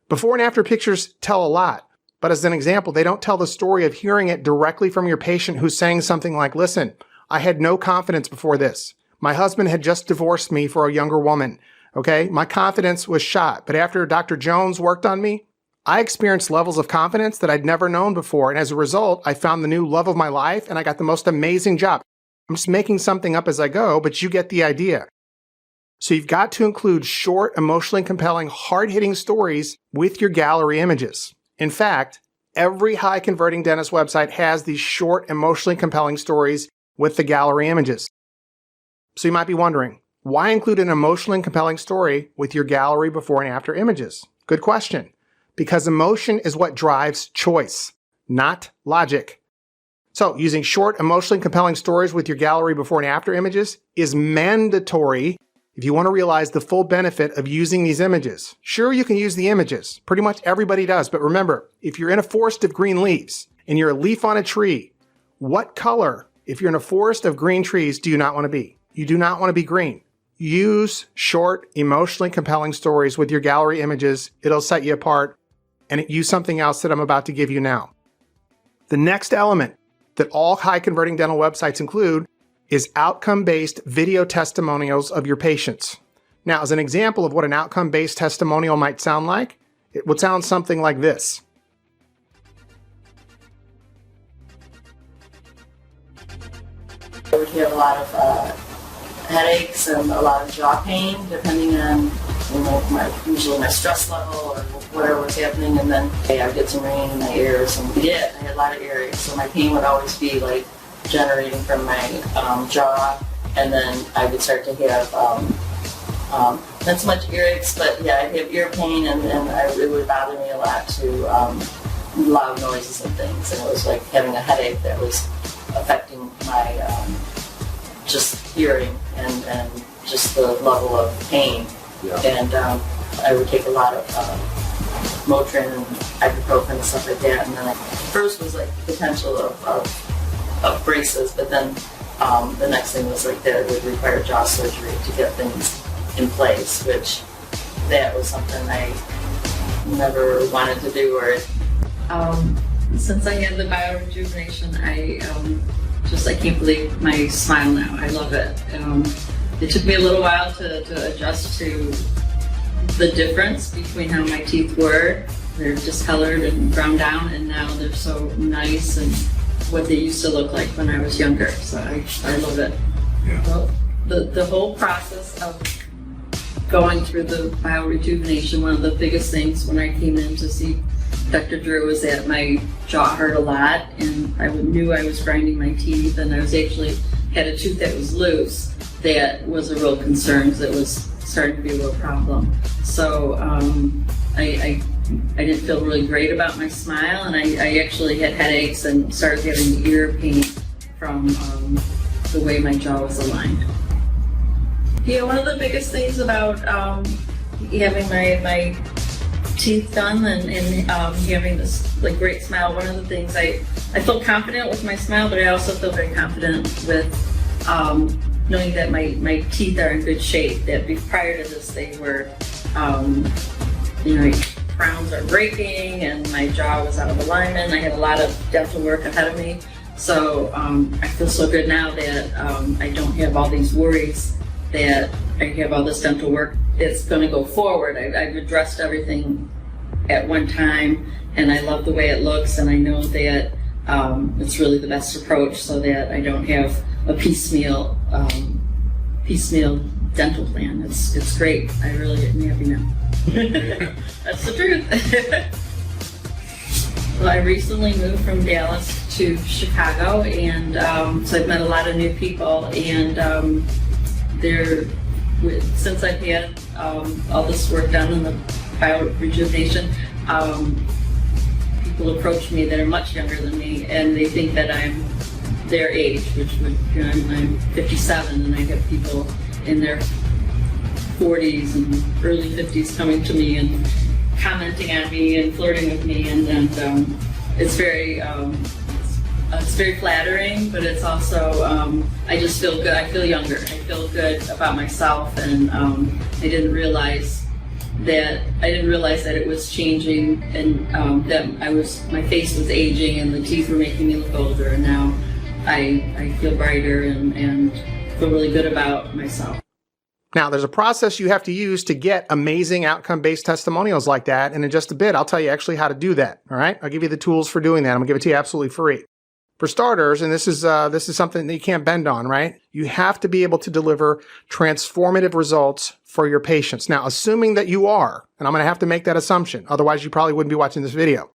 Before and after pictures tell a lot, but as an example, they don't tell the story of hearing it directly from your patient who's saying something like, listen, I had no confidence before this. My husband had just divorced me for a younger woman. Okay? My confidence was shot, but after Dr. Jones worked on me, I experienced levels of confidence that I'd never known before. And as a result, I found the new love of my life and I got the most amazing job. I'm just making something up as I go, but you get the idea. So you've got to include short, emotionally compelling, hard-hitting stories with your gallery images. In fact, every high-converting dentist website has these short, emotionally compelling stories with the gallery images. So you might be wondering, why include an emotionally compelling story with your gallery before and after images? Good question. Because emotion is what drives choice, not logic. So using short, emotionally compelling stories with your gallery before and after images is mandatory if you want to realize the full benefit of using these images. Sure, you can use the images. Pretty much everybody does. But remember, if you're in a forest of green leaves and you're a leaf on a tree, what color, if you're in a forest of green trees, do you not want to be? You do not want to be green. Use short, emotionally compelling stories with your gallery images. It'll set you apart. And use something else that I'm about to give you now. The next element that all high-converting dental websites include is outcome-based video testimonials of your patients. Now, as an example of what an outcome-based testimonial might sound like, it would sound something like this. I would have a lot of headaches and a lot of jaw pain, depending on usually my stress level or whatever was happening, and then I'd get some ringing in my ears, and I had a lot of earaches, so my pain would always be like generating from my jaw, and then I would start to have not so much earaches, but I'd have ear pain, and it would bother me a lot to loud noises and things, and it was like having a headache that was affecting my just hearing and just the level of pain. Yeah. And I would take a lot of Motrin and ibuprofen and stuff like that. And then first was like the potential of braces, but then the next thing was like that it would require jaw surgery to get things in place, which that was something I never wanted to do. Or since I had the biorejuvenation, I can't believe my smile now. I love it. It took me a little while to adjust to the difference between how my teeth were. They're discolored and ground down, and now they're so nice and what they used to look like when I was younger. So I love it. Yeah. Well, the whole process of going through the biorejuvenation, one of the biggest things when I came in to see Dr. Drew was that my jaw hurt a lot, and I knew I was grinding my teeth, and I was actually had a tooth that was loose. That was a real concern because it was starting to be a real problem. So I didn't feel really great about my smile, and I actually had headaches and started having ear pain from the way my jaw was aligned. Yeah, one of the biggest things about having my teeth done and having this great smile, one of the things I feel confident with my smile, but I also feel very confident with knowing that my teeth are in good shape. That prior to this, they were, crowns are breaking and my jaw was out of alignment. I had a lot of dental work ahead of me. So I feel so good now that I don't have all these worries that I have all this dental work. It's going to go forward. I've addressed everything at one time, and I love the way it looks, and I know that it's really the best approach so that I don't have a piecemeal dental plan. It's great. I really am happy now. That's the truth. Well, I recently moved from Dallas to Chicago, and so I've met a lot of new people, and since I've had all this work done in the biorejuvenation, people approach me that are much younger than me, and they think that I'm their age, which would, I'm 57, and I have people in their 40s and early 50s coming to me and commenting on me and flirting with me, and it's very flattering, but it's also I just feel good. I feel younger. I feel good about myself, and I didn't realize that it was changing, and that my face was aging, and the teeth were making me look older, and now I feel brighter and feel really good about myself. Now, there's a process you have to use to get amazing outcome-based testimonials like that, and in just a bit, I'll tell you actually how to do that, all right? I'll give you the tools for doing that. I'm going to give it to you absolutely free. For starters, and this is something that you can't bend on, right? You have to be able to deliver transformative results for your patients. Now, assuming that you are, and I'm going to have to make that assumption, otherwise you probably wouldn't be watching this video.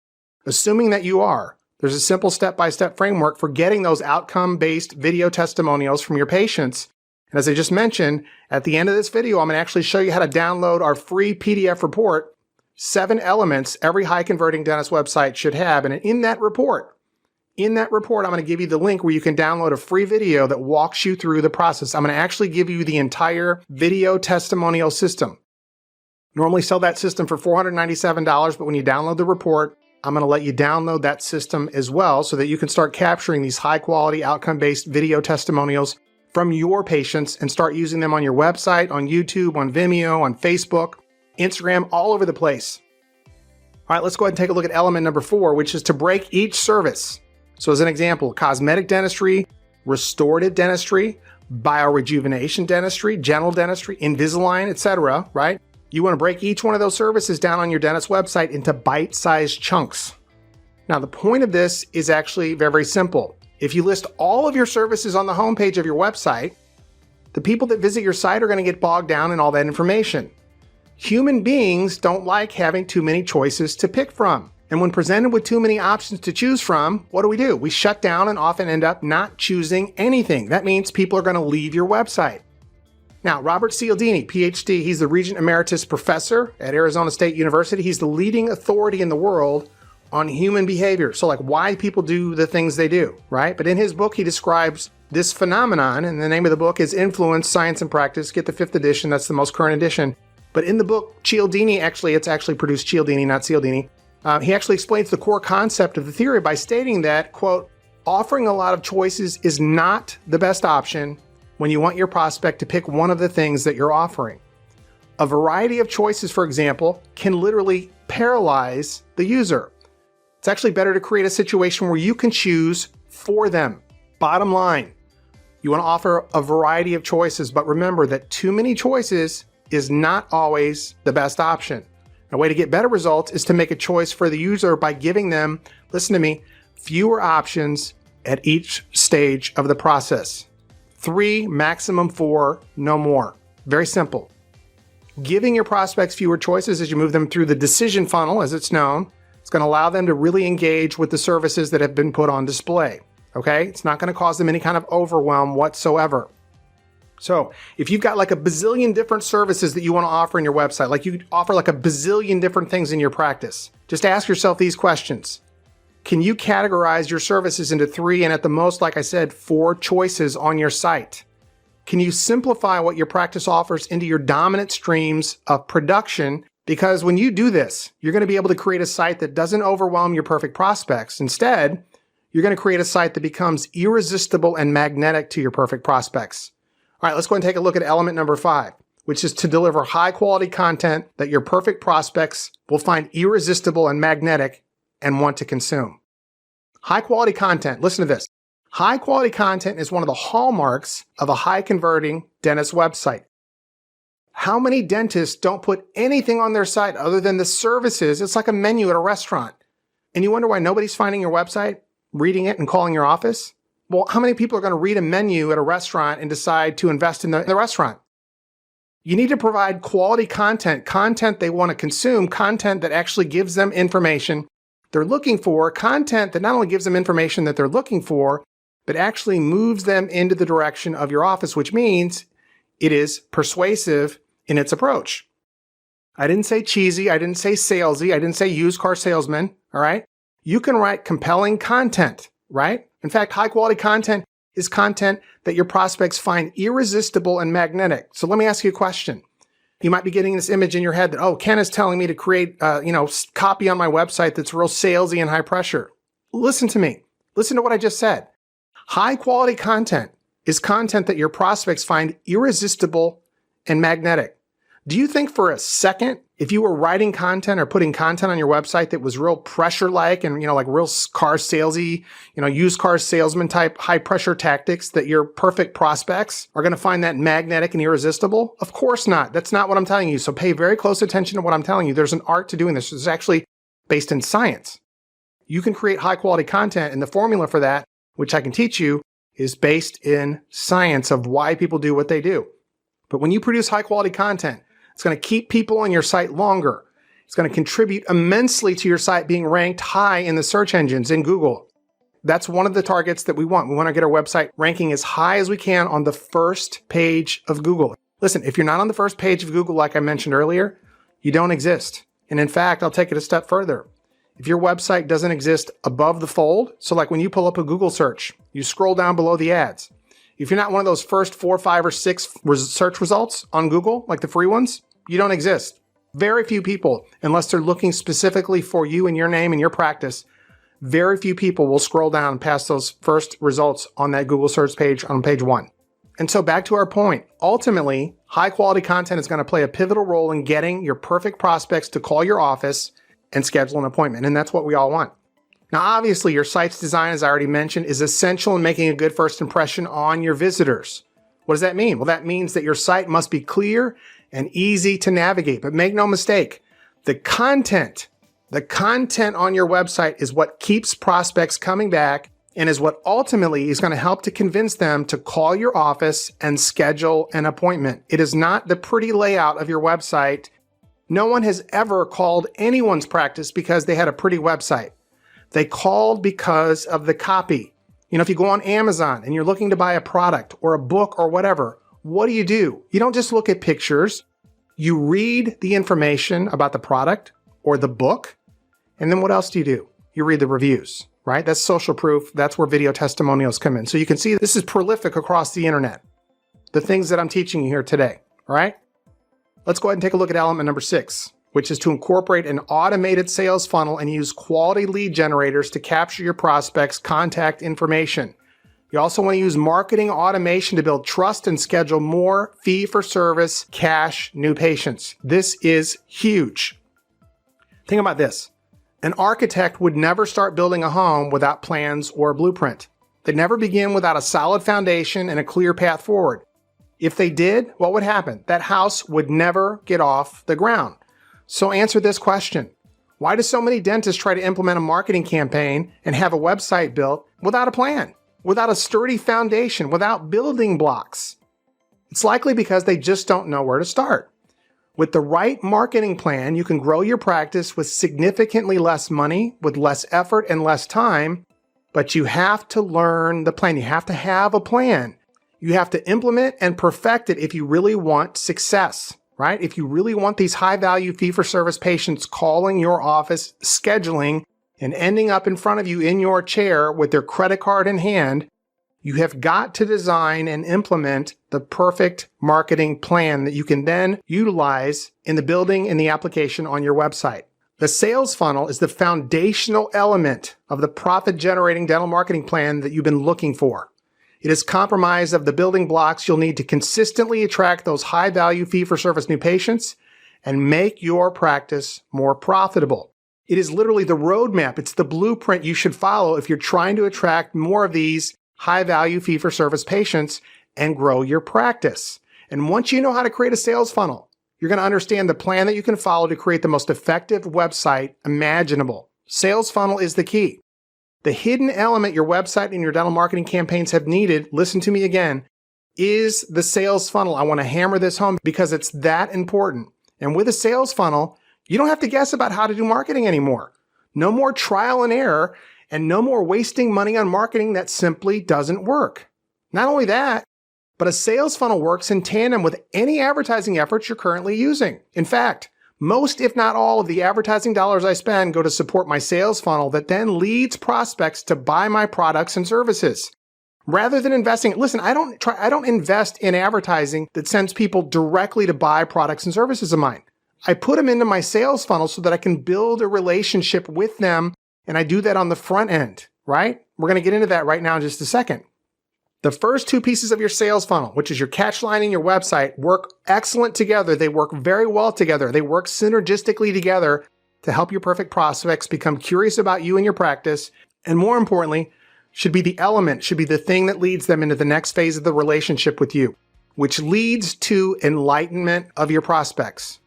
Assuming that you are, there's a simple step-by-step framework for getting those outcome-based video testimonials from your patients. And as I just mentioned, at the end of this video, I'm going to actually show you how to download our free PDF report, 7 elements every high-converting dentist website should have. And in that report, I'm going to give you the link where you can download a free video that walks you through the process. I'm going to actually give you the entire video testimonial system. Normally sell that system for $497, but when you download the report, I'm going to let you download that system as well so that you can start capturing these high-quality, outcome-based video testimonials from your patients and start using them on your website, on YouTube, on Vimeo, on Facebook, Instagram, all over the place. All right, let's go ahead and take a look at element number 4, which is to break each service. So as an example, cosmetic dentistry, restorative dentistry, biorejuvenation dentistry, general dentistry, Invisalign, etc., right? You want to break each one of those services down on your dentist's website into bite-sized chunks. Now, the point of this is actually very, very simple. If you list all of your services on the homepage of your website, the people that visit your site are going to get bogged down in all that information. Human beings don't like having too many choices to pick from. And when presented with too many options to choose from, what do? We shut down and often end up not choosing anything. That means people are going to leave your website. Now, Robert Cialdini, PhD, he's the Regent Emeritus Professor at Arizona State University. He's the leading authority in the world on human behavior. So like why people do the things they do, right? But in his book, he describes this phenomenon, and the name of the book is Influence, Science, and Practice. Get the 5th edition. That's the most current edition. But in the book, it's actually produced Cialdini, not Cialdini. He actually explains the core concept of the theory by stating that, quote, offering a lot of choices is not the best option when you want your prospect to pick one of the things that you're offering. A variety of choices, for example, can literally paralyze the user. It's actually better to create a situation where you can choose for them. Bottom line, you want to offer a variety of choices, but remember that too many choices is not always the best option. A way to get better results is to make a choice for the user by giving them, listen to me, fewer options at each stage of the process. 3, maximum 4, no more. Very simple. Giving your prospects fewer choices as you move them through the decision funnel, as it's known, it's going to allow them to really engage with the services that have been put on display. Okay? It's not going to cause them any kind of overwhelm whatsoever. So if you've got like a bazillion different services that you want to offer in your website, like you offer like a bazillion different things in your practice, just ask yourself these questions. Can you categorize your services into 3 and at the most, like I said, 4 choices on your site? Can you simplify what your practice offers into your dominant streams of production? Because when you do this, you're going to be able to create a site that doesn't overwhelm your perfect prospects. Instead, you're going to create a site that becomes irresistible and magnetic to your perfect prospects. All right, let's go ahead and take a look at element number 5, which is to deliver high quality content that your perfect prospects will find irresistible and magnetic and want to consume. High quality content, listen to this. High quality content is one of the hallmarks of a high converting dentist website. How many dentists don't put anything on their site other than the services? It's like a menu at a restaurant. And you wonder why nobody's finding your website, reading it, and calling your office? Well, how many people are going to read a menu at a restaurant and decide to invest in the restaurant? You need to provide quality content they want to consume, content that actually gives them information they're looking for, content that not only gives them information that they're looking for, but actually moves them into the direction of your office, which means it is persuasive in its approach. I didn't say cheesy. I didn't say salesy. I didn't say used car salesman. All right. You can write compelling content right? In fact, high quality content is content that your prospects find irresistible and magnetic. So let me ask you a question. You might be getting this image in your head that, oh, Ken is telling me to create, copy on my website that's real salesy and high pressure. Listen to me. Listen to what I just said. High quality content is content that your prospects find irresistible and magnetic. Do you think for a second, if you were writing content or putting content on your website that was real pressure-like and, like real car salesy, used car salesman type high pressure tactics, that your perfect prospects are going to find that magnetic and irresistible? Of course not. That's not what I'm telling you. So pay very close attention to what I'm telling you. There's an art to doing this. It's actually based in science. You can create high quality content, and the formula for that, which I can teach you, is based in science of why people do what they do. But when you produce high quality content, it's going to keep people on your site longer. It's going to contribute immensely to your site being ranked high in the search engines in Google. That's one of the targets that we want. We want to get our website ranking as high as we can on the first page of Google. Listen, if you're not on the first page of Google, like I mentioned earlier, you don't exist. And in fact, I'll take it a step further. If your website doesn't exist above the fold, so like when you pull up a Google search, you scroll down below the ads. If you're not one of those first 4, 5, or 6 search results on Google, like the free ones, you don't exist. Very few people, unless they're looking specifically for you and your name and your practice, very few people will scroll down past those first results on that Google search page on page 1. And so back to our point, ultimately, high quality content is going to play a pivotal role in getting your perfect prospects to call your office and schedule an appointment. And that's what we all want. Now, obviously, your site's design, as I already mentioned, is essential in making a good first impression on your visitors. What does that mean? Well, that means that your site must be clear and easy to navigate. But make no mistake, the content on your website is what keeps prospects coming back and is what ultimately is going to help to convince them to call your office and schedule an appointment. It is not the pretty layout of your website. No one has ever called anyone's practice because they had a pretty website. They called because of the copy. If you go on Amazon and you're looking to buy a product or a book or whatever, what do? You don't just look at pictures. You read the information about the product or the book. And then what else do? You read the reviews, right? That's social proof. That's where video testimonials come in. So you can see this is prolific across the internet. The things that I'm teaching you here today, all right? Let's go ahead and take a look at element number 6, which is to incorporate an automated sales funnel and use quality lead generators to capture your prospects' contact information. You also want to use marketing automation to build trust and schedule more fee-for-service cash new patients. This is huge. Think about this. An architect would never start building a home without plans or a blueprint. They'd never begin without a solid foundation and a clear path forward. If they did, what would happen? That house would never get off the ground. So answer this question. Why do so many dentists try to implement a marketing campaign and have a website built without a plan, without a sturdy foundation, without building blocks? It's likely because they just don't know where to start. With the right marketing plan, you can grow your practice with significantly less money, with less effort and less time, but you have to learn the plan. You have to have a plan. You have to implement and perfect it if you really want success, right? If you really want these high-value fee-for-service patients calling your office, scheduling, and ending up in front of you in your chair with their credit card in hand, you have got to design and implement the perfect marketing plan that you can then utilize in the building and the application on your website. The sales funnel is the foundational element of the profit-generating dental marketing plan that you've been looking for. It is comprised of the building blocks you'll need to consistently attract those high-value fee-for-service new patients and make your practice more profitable. It is literally the roadmap. It's the blueprint you should follow if you're trying to attract more of these high-value fee-for-service patients and grow your practice. And once you know how to create a sales funnel, you're going to understand the plan that you can follow to create the most effective website imaginable. Sales funnel is the key. The hidden element your website and your dental marketing campaigns have needed, listen to me again, is the sales funnel. I want to hammer this home because it's that important. And with a sales funnel, you don't have to guess about how to do marketing anymore. No more trial and error and no more wasting money on marketing that simply doesn't work. Not only that, but a sales funnel works in tandem with any advertising efforts you're currently using. In fact, Most, if not all, of the advertising dollars I spend go to support my sales funnel that then leads prospects to buy my products and services. Rather than investing, listen, I don't invest in advertising that sends people directly to buy products and services of mine. I put them into my sales funnel so that I can build a relationship with them, and I do that on the front end, right? We're going to get into that right now in just a second. The first two pieces of your sales funnel, which is your catch line and your website, work excellent together. They work very well together. They work synergistically together to help your perfect prospects become curious about you and your practice, and more importantly, should be the thing that leads them into the next phase of the relationship with you, which leads to enlightenment of your prospects.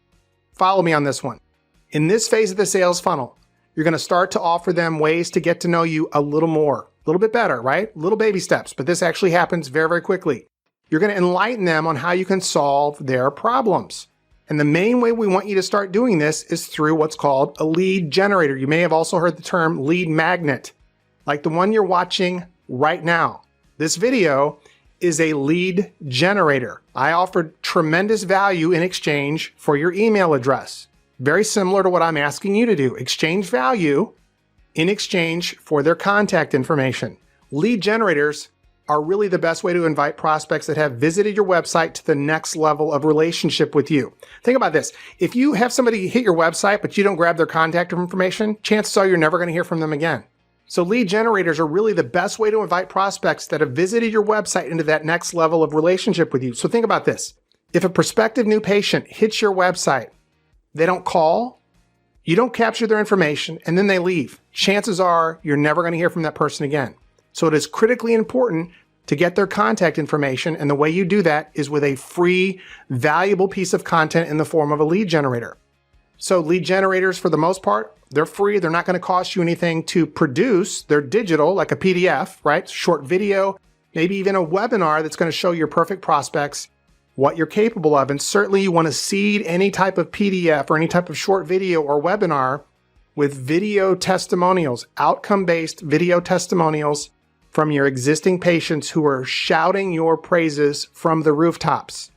Follow me on this one. In this phase of the sales funnel, you're going to start to offer them ways to get to know you a little more, a little bit better, right? Little baby steps, but this actually happens very, very quickly. You're going to enlighten them on how you can solve their problems. And the main way we want you to start doing this is through what's called a lead generator. You may have also heard the term lead magnet, like the one you're watching right now. This video is a lead generator. I offered tremendous value in exchange for your email address. Very similar to what I'm asking you to do. Exchange value in exchange for their contact information. Lead generators are really the best way to invite prospects that have visited your website to the next level of relationship with you. Think about this. If you have somebody hit your website, but you don't grab their contact information, chances are you're never going to hear from them again. So lead generators are really the best way to invite prospects that have visited your website into that next level of relationship with you. So think about this. If a prospective new patient hits your website, they don't call, you don't capture their information, and then they leave, chances are you're never going to hear from that person again. So it is critically important to get their contact information, and the way you do that is with a free, valuable piece of content in the form of a lead generator. So lead generators, for the most part, they're free. They're not going to cost you anything to produce. They're digital, like a PDF, right? Short video, maybe even a webinar that's going to show your perfect prospects what you're capable of. And certainly you want to seed any type of PDF or any type of short video or webinar with video testimonials, outcome-based video testimonials from your existing patients who are shouting your praises from the rooftops.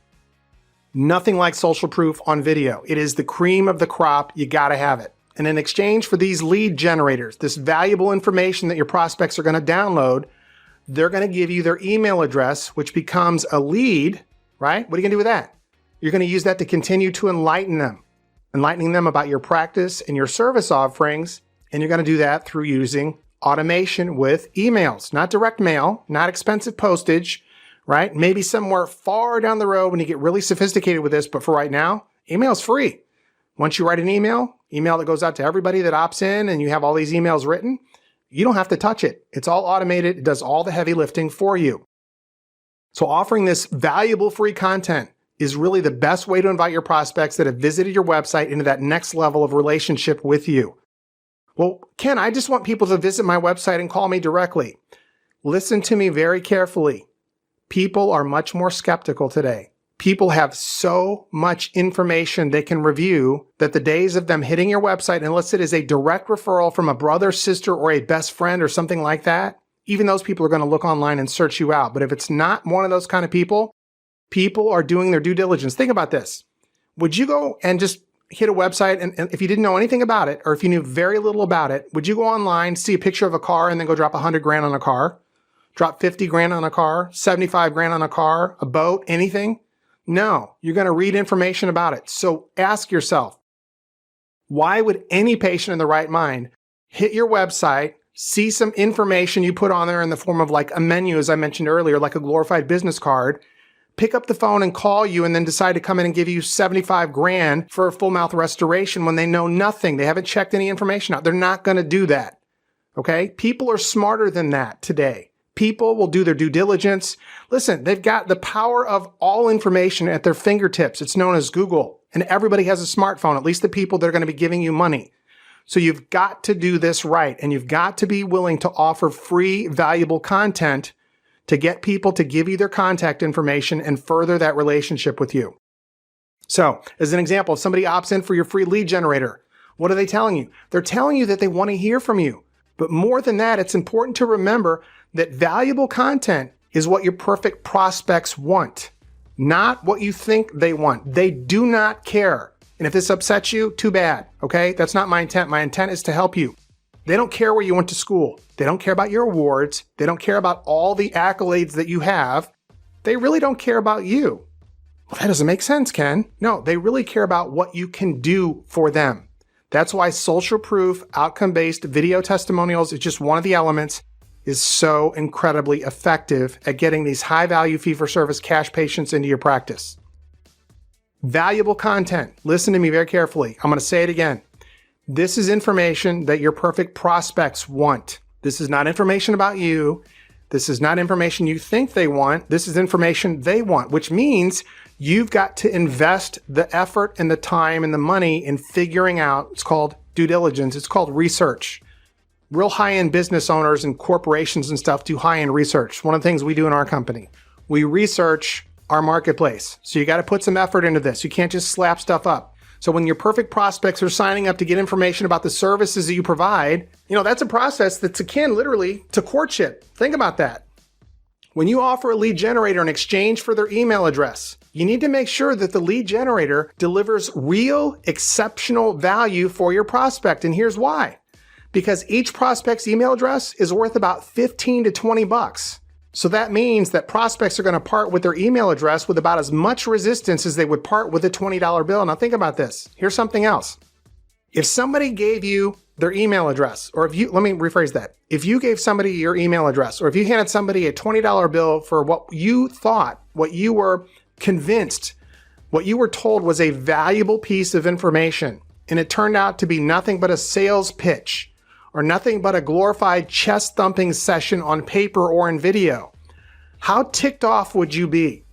Nothing like social proof on video. It is the cream of the crop. You got to have it. And in exchange for these lead generators, this valuable information that your prospects are going to download, they're going to give you their email address, which becomes a lead, right? What are you going to do with that? You're going to use that to continue to enlightening them about your practice and your service offerings. And you're going to do that through using automation with emails, not direct mail, not expensive postage, right? Maybe somewhere far down the road when you get really sophisticated with this, but for right now, email's free. Once you write an email that goes out to everybody that opts in and you have all these emails written, you don't have to touch it. It's all automated. It does all the heavy lifting for you. So offering this valuable free content is really the best way to invite your prospects that have visited your website into that next level of relationship with you. Well, Ken, I just want people to visit my website and call me directly. Listen to me very carefully. People are much more skeptical today. People have so much information they can review that the days of them hitting your website, unless it is a direct referral from a brother, sister, or a best friend or something like that, even those people are going to look online and search you out. But if it's not one of those kind of people, people are doing their due diligence. Think about this. Would you go and just hit a website, and if you didn't know anything about it, or if you knew very little about it, would you go online, see a picture of a car, and then go drop $100,000 on a car? Drop $50,000 on a car? $75,000 on a car? A boat? Anything? No, you're going to read information about it. So ask yourself, why would any patient in the right mind hit your website, see some information you put on there in the form of like a menu, as I mentioned earlier, like a glorified business card, pick up the phone and call you and then decide to come in and give you $75,000 for a full mouth restoration when they know nothing? They haven't checked any information out. They're not going to do that. Okay? People are smarter than that today. People will do their due diligence. Listen, they've got the power of all information at their fingertips. It's known as Google, and everybody has a smartphone, at least the people that are going to be giving you money. So you've got to do this right, and you've got to be willing to offer free, valuable content to get people to give you their contact information and further that relationship with you. So, as an example, if somebody opts in for your free lead generator, what are they telling you? They're telling you that they want to hear from you. But more than that, it's important to remember that valuable content is what your perfect prospects want, not what you think they want. They do not care And if this upsets you, too bad, okay? That's not my intent. My intent is to help you. They don't care where you went to school. They don't care about your awards. They don't care about all the accolades that you have. They really don't care about you. Well, that doesn't make sense, Ken. No, they really care about what you can do for them. That's why social proof, outcome-based video testimonials is just one of the elements, is so incredibly effective at getting these high-value fee-for-service cash patients into your practice. Valuable content. Listen to me very carefully. I'm going to say it again. This is information that your perfect prospects want. This is not information about you. This is not information you think they want. This is information they want, which means you've got to invest the effort and the time and the money in figuring out, it's called due diligence, it's called research. Real high-end business owners and corporations and stuff do high-end research. One of the things we do in our company, we research our marketplace. So you got to put some effort into this. You can't just slap stuff up. So when your perfect prospects are signing up to get information about the services that you provide, that's a process that's akin literally to courtship. Think about that. When you offer a lead generator in exchange for their email address, you need to make sure that the lead generator delivers real, exceptional value for your prospect. And here's why. Because each prospect's email address is worth about $15 to $20. So that means that prospects are going to part with their email address with about as much resistance as they would part with a $20 bill. Now think about this. Here's something else. If somebody gave you their email address, or let me rephrase that. If you gave somebody your email address, or if you handed somebody a $20 bill for what you thought, what you were convinced, what you were told was a valuable piece of information, and it turned out to be nothing but a sales pitch, or nothing but a glorified chest-thumping session on paper or in video, how ticked off would you be?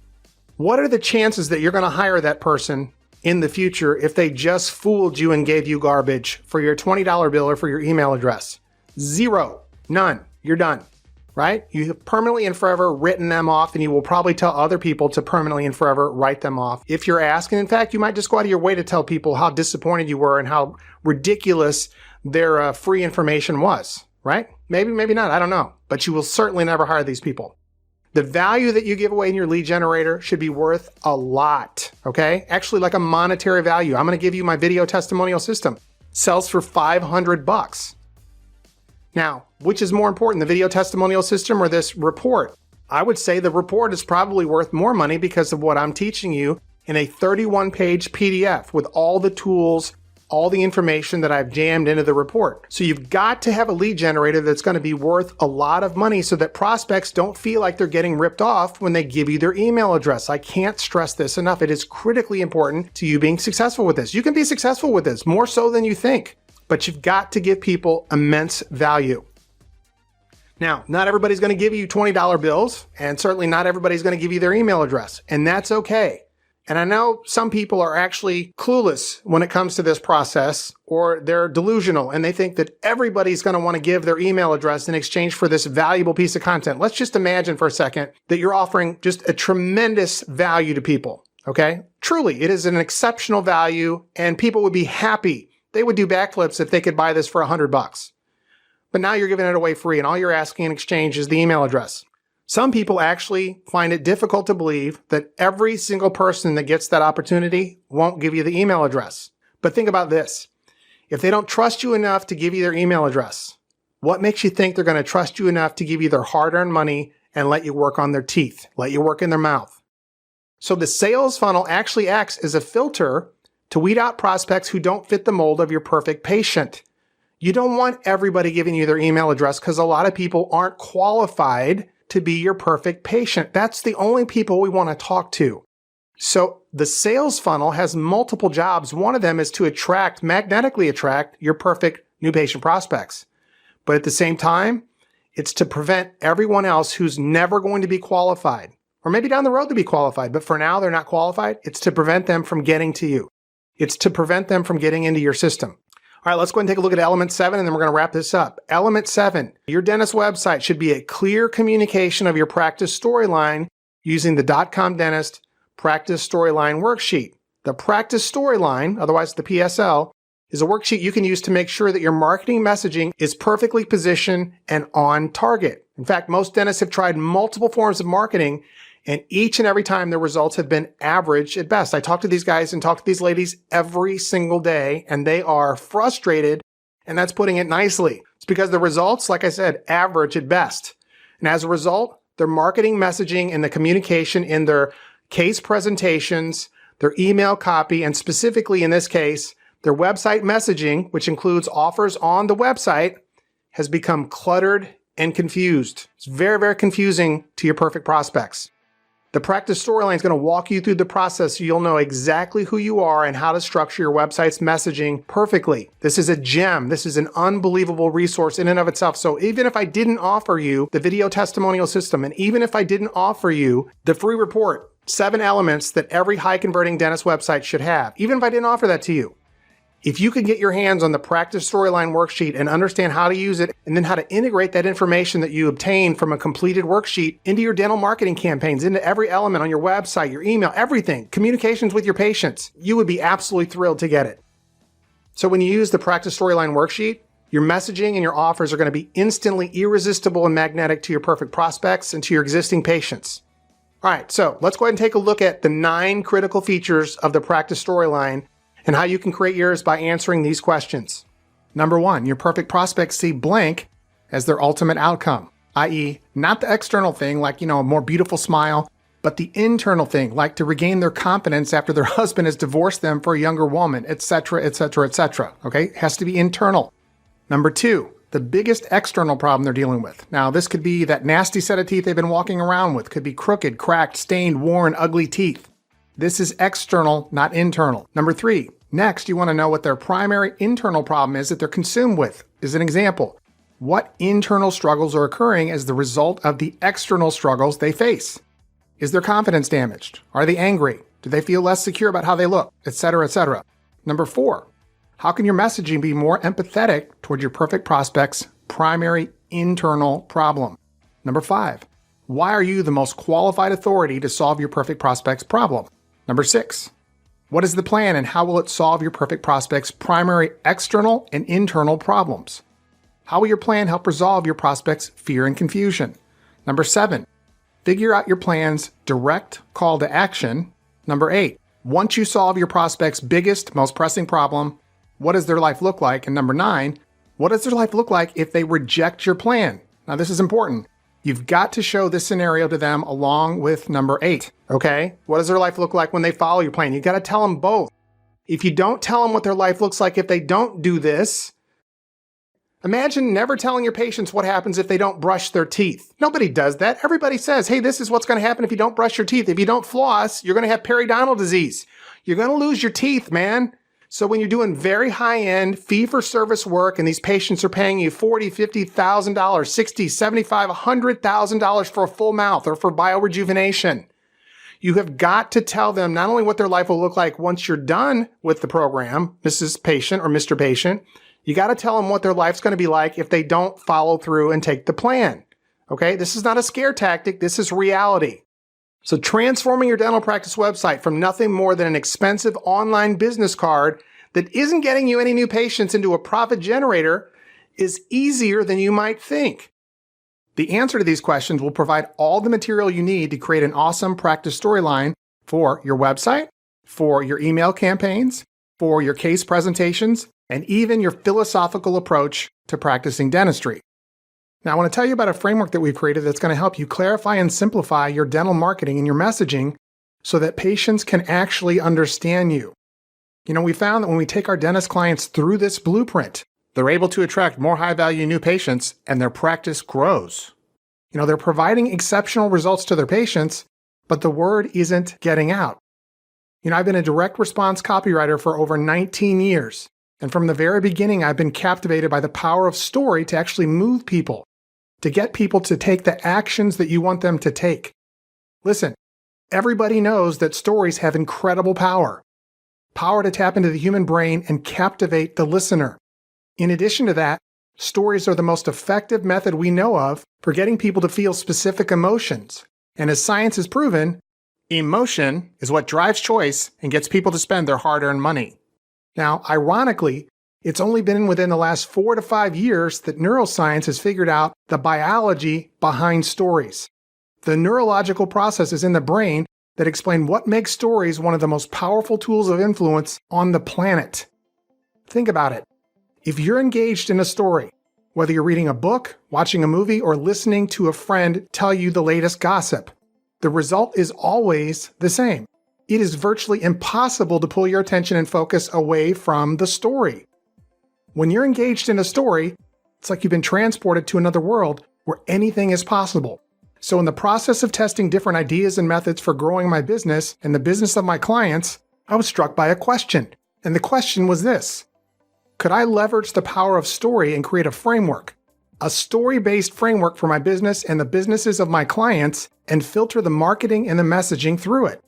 What are the chances that you're going to hire that person in the future if they just fooled you and gave you garbage for your $20 bill or for your email address? Zero. None. You're done. Right? You have permanently and forever written them off, and you will probably tell other people to permanently and forever write them off if you're asked. And in fact, you might just go out of your way to tell people how disappointed you were and how ridiculous their free information was, right? Maybe, maybe not. I don't know. But you will certainly never hire these people. The value that you give away in your lead generator should be worth a lot, okay? Actually, like a monetary value. I'm going to give you my video testimonial system. Sells for $500. Now, which is more important, the video testimonial system or this report? I would say the report is probably worth more money because of what I'm teaching you in a 31-page PDF with all the tools, all the information that I've jammed into the report. So you've got to have a lead generator that's going to be worth a lot of money so that prospects don't feel like they're getting ripped off when they give you their email address. I can't stress this enough. It is critically important to you being successful with this. You can be successful with this, more so than you think, but you've got to give people immense value. Now, not everybody's going to give you $20 bills, and certainly not everybody's going to give you their email address, and that's okay. And I know some people are actually clueless when it comes to this process, or they're delusional and they think that everybody's going to want to give their email address in exchange for this valuable piece of content. Let's just imagine for a second that you're offering just a tremendous value to people, okay? Truly, it is an exceptional value and people would be happy. They would do backflips if they could buy this for $100. But now you're giving it away free and all you're asking in exchange is the email address. Some people actually find it difficult to believe that every single person that gets that opportunity won't give you the email address. But think about this. If they don't trust you enough to give you their email address, what makes you think they're going to trust you enough to give you their hard-earned money and let you work on their teeth, let you work in their mouth? So the sales funnel actually acts as a filter to weed out prospects who don't fit the mold of your perfect patient. You don't want everybody giving you their email address because a lot of people aren't qualified to be your perfect patient. That's the only people we want to talk to. So the sales funnel has multiple jobs. One of them is to magnetically attract your perfect new patient prospects. But at the same time, it's to prevent everyone else who's never going to be qualified, or maybe down the road to be qualified, but for now they're not qualified. It's to prevent them from getting to you. It's to prevent them from getting into your system. All right, let's go ahead and take a look at element 7, and then we're going to wrap this up. Element 7, your dentist website should be a clear communication of your practice storyline using the .com Dentist Practice Storyline Worksheet. The Practice Storyline, otherwise the PSL, is a worksheet you can use to make sure that your marketing messaging is perfectly positioned and on target. In fact, most dentists have tried multiple forms of marketing, And each and every time the results have been average at best. I talk to these guys and talk to these ladies every single day, and they are frustrated, and that's putting it nicely. It's because the results, like I said, average at best. And as a result, their marketing messaging and the communication in their case presentations, their email copy, and specifically in this case, their website messaging, which includes offers on the website, has become cluttered and confused. It's very, very confusing to your perfect prospects. The practice storyline is going to walk you through the process so you'll know exactly who you are and how to structure your website's messaging perfectly. This is a gem. This is an unbelievable resource in and of itself. So even if I didn't offer you the video testimonial system, and even if I didn't offer you the free report, 7 elements that every high converting dentist website should have, even if I didn't offer that to you, if you can get your hands on the practice storyline worksheet and understand how to use it, and then how to integrate that information that you obtain from a completed worksheet into your dental marketing campaigns, into every element on your website, your email, everything, communications with your patients, you would be absolutely thrilled to get it. So when you use the practice storyline worksheet, your messaging and your offers are going to be instantly irresistible and magnetic to your perfect prospects and to your existing patients. All right, so let's go ahead and take a look at the 9 critical features of the practice storyline and how you can create yours by answering these questions. Number 1, your perfect prospects see blank as their ultimate outcome, i.e., not the external thing like, a more beautiful smile, but the internal thing, like to regain their confidence after their husband has divorced them for a younger woman, etc., etc., etc. Okay? It has to be internal. Number 2, the biggest external problem they're dealing with. Now, this could be that nasty set of teeth they've been walking around with. Could be crooked, cracked, stained, worn, ugly teeth. This is external, not internal. Number 3, next, you want to know what their primary internal problem is that they're consumed with. As an example, what internal struggles are occurring as the result of the external struggles they face? Is their confidence damaged? Are they angry? Do they feel less secure about how they look? Etc., etc. Number 4, how can your messaging be more empathetic toward your perfect prospect's primary internal problem? Number 5, why are you the most qualified authority to solve your perfect prospect's problem? Number 6, what is the plan and how will it solve your perfect prospect's primary external and internal problems? How will your plan help resolve your prospect's fear and confusion? Number 7, figure out your plan's direct call to action. Number 8, once you solve your prospect's biggest, most pressing problem, what does their life look like? And number 9, what does their life look like if they reject your plan? Now, this is important. You've got to show this scenario to them along with number 8, okay? What does their life look like when they follow your plan? You got to tell them both. If you don't tell them what their life looks like if they don't do this, imagine never telling your patients what happens if they don't brush their teeth. Nobody does that. Everybody says, hey, this is what's going to happen if you don't brush your teeth. If you don't floss, you're going to have periodontal disease. You're going to lose your teeth, man. So when you're doing very high-end fee-for-service work and these patients are paying you $40,000, $50,000, $60,000, $75,000, $100,000 for a full mouth or for biorejuvenation, you have got to tell them not only what their life will look like once you're done with the program, Mrs. Patient or Mr. Patient, you got to tell them what their life's going to be like if they don't follow through and take the plan. Okay? This is not a scare tactic. This is reality. So transforming your dental practice website from nothing more than an expensive online business card that isn't getting you any new patients into a profit generator is easier than you might think. The answer to these questions will provide all the material you need to create an awesome practice storyline for your website, for your email campaigns, for your case presentations, and even your philosophical approach to practicing dentistry. Now, I want to tell you about a framework that we've created that's going to help you clarify and simplify your dental marketing and your messaging so that patients can actually understand you. We found that when we take our dentist clients through this blueprint, they're able to attract more high-value new patients and their practice grows. They're providing exceptional results to their patients, but the word isn't getting out. I've been a direct response copywriter for over 19 years. And from the very beginning, I've been captivated by the power of story to actually move people, to get people to take the actions that you want them to take. Listen, everybody knows that stories have incredible power. Power to tap into the human brain and captivate the listener. In addition to that, stories are the most effective method we know of for getting people to feel specific emotions. And as science has proven, emotion is what drives choice and gets people to spend their hard-earned money. Now, ironically, it's only been within the last 4 to 5 years that neuroscience has figured out the biology behind stories. the neurological processes in the brain that explain what makes stories one of the most powerful tools of influence on the planet. Think about it. If you're engaged in a story, whether you're reading a book, watching a movie, or listening to a friend tell you the latest gossip, the result is always the same. It is virtually impossible to pull your attention and focus away from the story. When you're engaged in a story, it's like you've been transported to another world where anything is possible. So in the process of testing different ideas and methods for growing my business and the business of my clients, I was struck by a question. And the question was this: could I leverage the power of story and create a framework, a story-based framework for my business and the businesses of my clients, and filter the marketing and the messaging through it?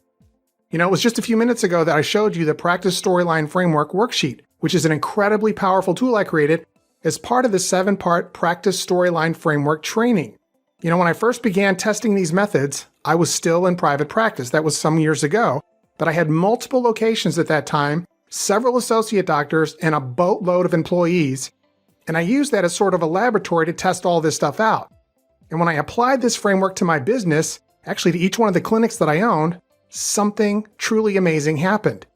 You know, it was just a few minutes ago that I showed you the Practice Storyline Framework worksheet, which is an incredibly powerful tool I created as part of the 7-part Practice Storyline Framework training. You know, when I first began testing these methods, I was still in private practice. That was some years ago, but I had multiple locations at that time, several associate doctors, and a boatload of employees. And I used that as sort of a laboratory to test all this stuff out. And when I applied this framework to my business, actually to each one of the clinics that I owned, something truly amazing happened.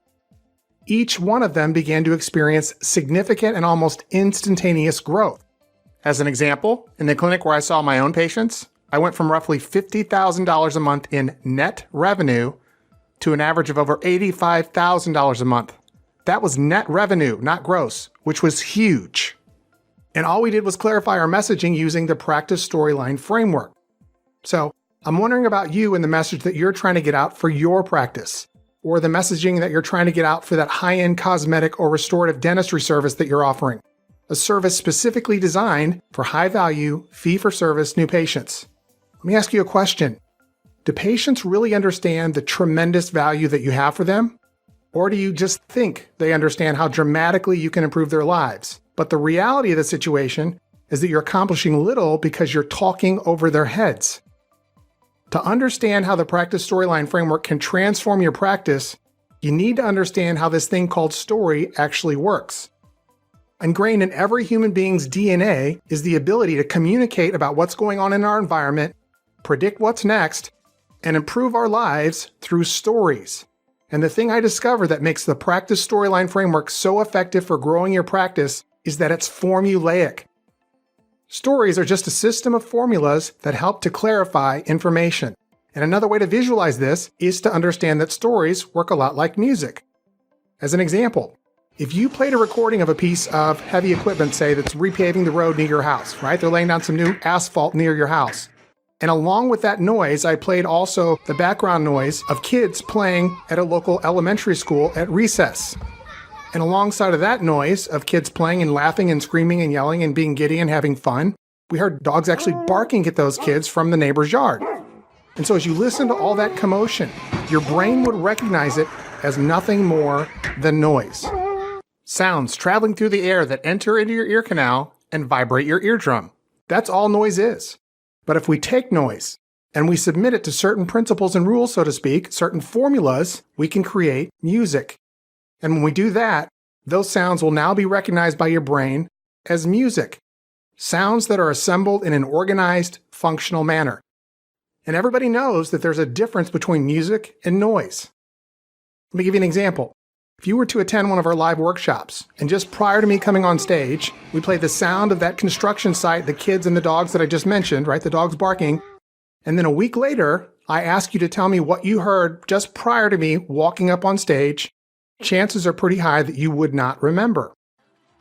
Each one of them began to experience significant and almost instantaneous growth. As an example, in the clinic where I saw my own patients, I went from roughly $50,000 a month in net revenue to an average of over $85,000 a month. That was net revenue, not gross, which was huge. And all we did was clarify our messaging using the Practice Storyline Framework. So I'm wondering about you and the message that you're trying to get out for your practice, or the messaging that you're trying to get out for that high-end cosmetic or restorative dentistry service that you're offering, a service specifically designed for high-value, fee-for-service new patients. Let me ask you a question. Do patients really understand the tremendous value that you have for them? Or do you just think they understand how dramatically you can improve their lives? But the reality of the situation is that you're accomplishing little because you're talking over their heads. To understand how the Practice Storyline Framework can transform your practice, you need to understand how this thing called story actually works. Ingrained in every human being's DNA is the ability to communicate about what's going on in our environment, predict what's next, and improve our lives through stories. And the thing I discovered that makes the Practice Storyline Framework so effective for growing your practice is that it's formulaic. Stories are just a system of formulas that help to clarify information. And another way to visualize this is to understand that stories work a lot like music. As an example, if you played a recording of a piece of heavy equipment, say, that's repaving the road near your house, right? They're laying down some new asphalt near your house. And along with that noise, I played also the background noise of kids playing at a local elementary school at recess. And alongside of that noise of kids playing and laughing and screaming and yelling and being giddy and having fun, we heard dogs actually barking at those kids from the neighbor's yard. And so as you listen to all that commotion, your brain would recognize it as nothing more than noise. Sounds traveling through the air that enter into your ear canal and vibrate your eardrum. That's all noise is. But if we take noise and we submit it to certain principles and rules, so to speak, certain formulas, we can create music. And when we do that, those sounds will now be recognized by your brain as music. Sounds that are assembled in an organized, functional manner. And everybody knows that there's a difference between music and noise. Let me give you an example. If you were to attend one of our live workshops, and just prior to me coming on stage, we played the sound of that construction site, the kids and the dogs that I just mentioned, right? The dogs barking. And then a week later, I ask you to tell me what you heard just prior to me walking up on stage. Chances are pretty high that you would not remember.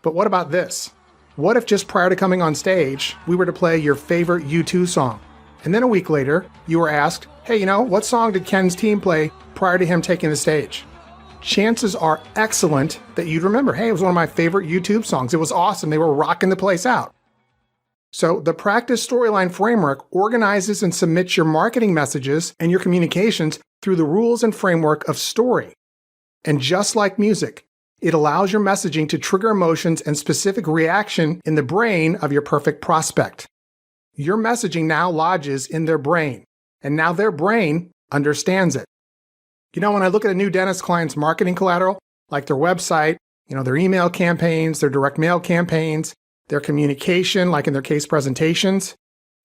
But what about this? What if just prior to coming on stage, we were to play your favorite U2 song? And then a week later, you were asked, hey, you know, what song did Ken's team play prior to him taking the stage? Chances are excellent that you'd remember, hey, it was one of my favorite YouTube songs. It was awesome. They were rocking the place out. So the Practice Storyline Framework organizes and submits your marketing messages and your communications through the rules and framework of story. And just like music, it allows your messaging to trigger emotions and specific reaction in the brain of your perfect prospect. Your messaging now lodges in their brain, and now their brain understands it. You know, when I look at a new dentist client's marketing collateral, like their website, their email campaigns, their direct mail campaigns, their communication, like in their case presentations,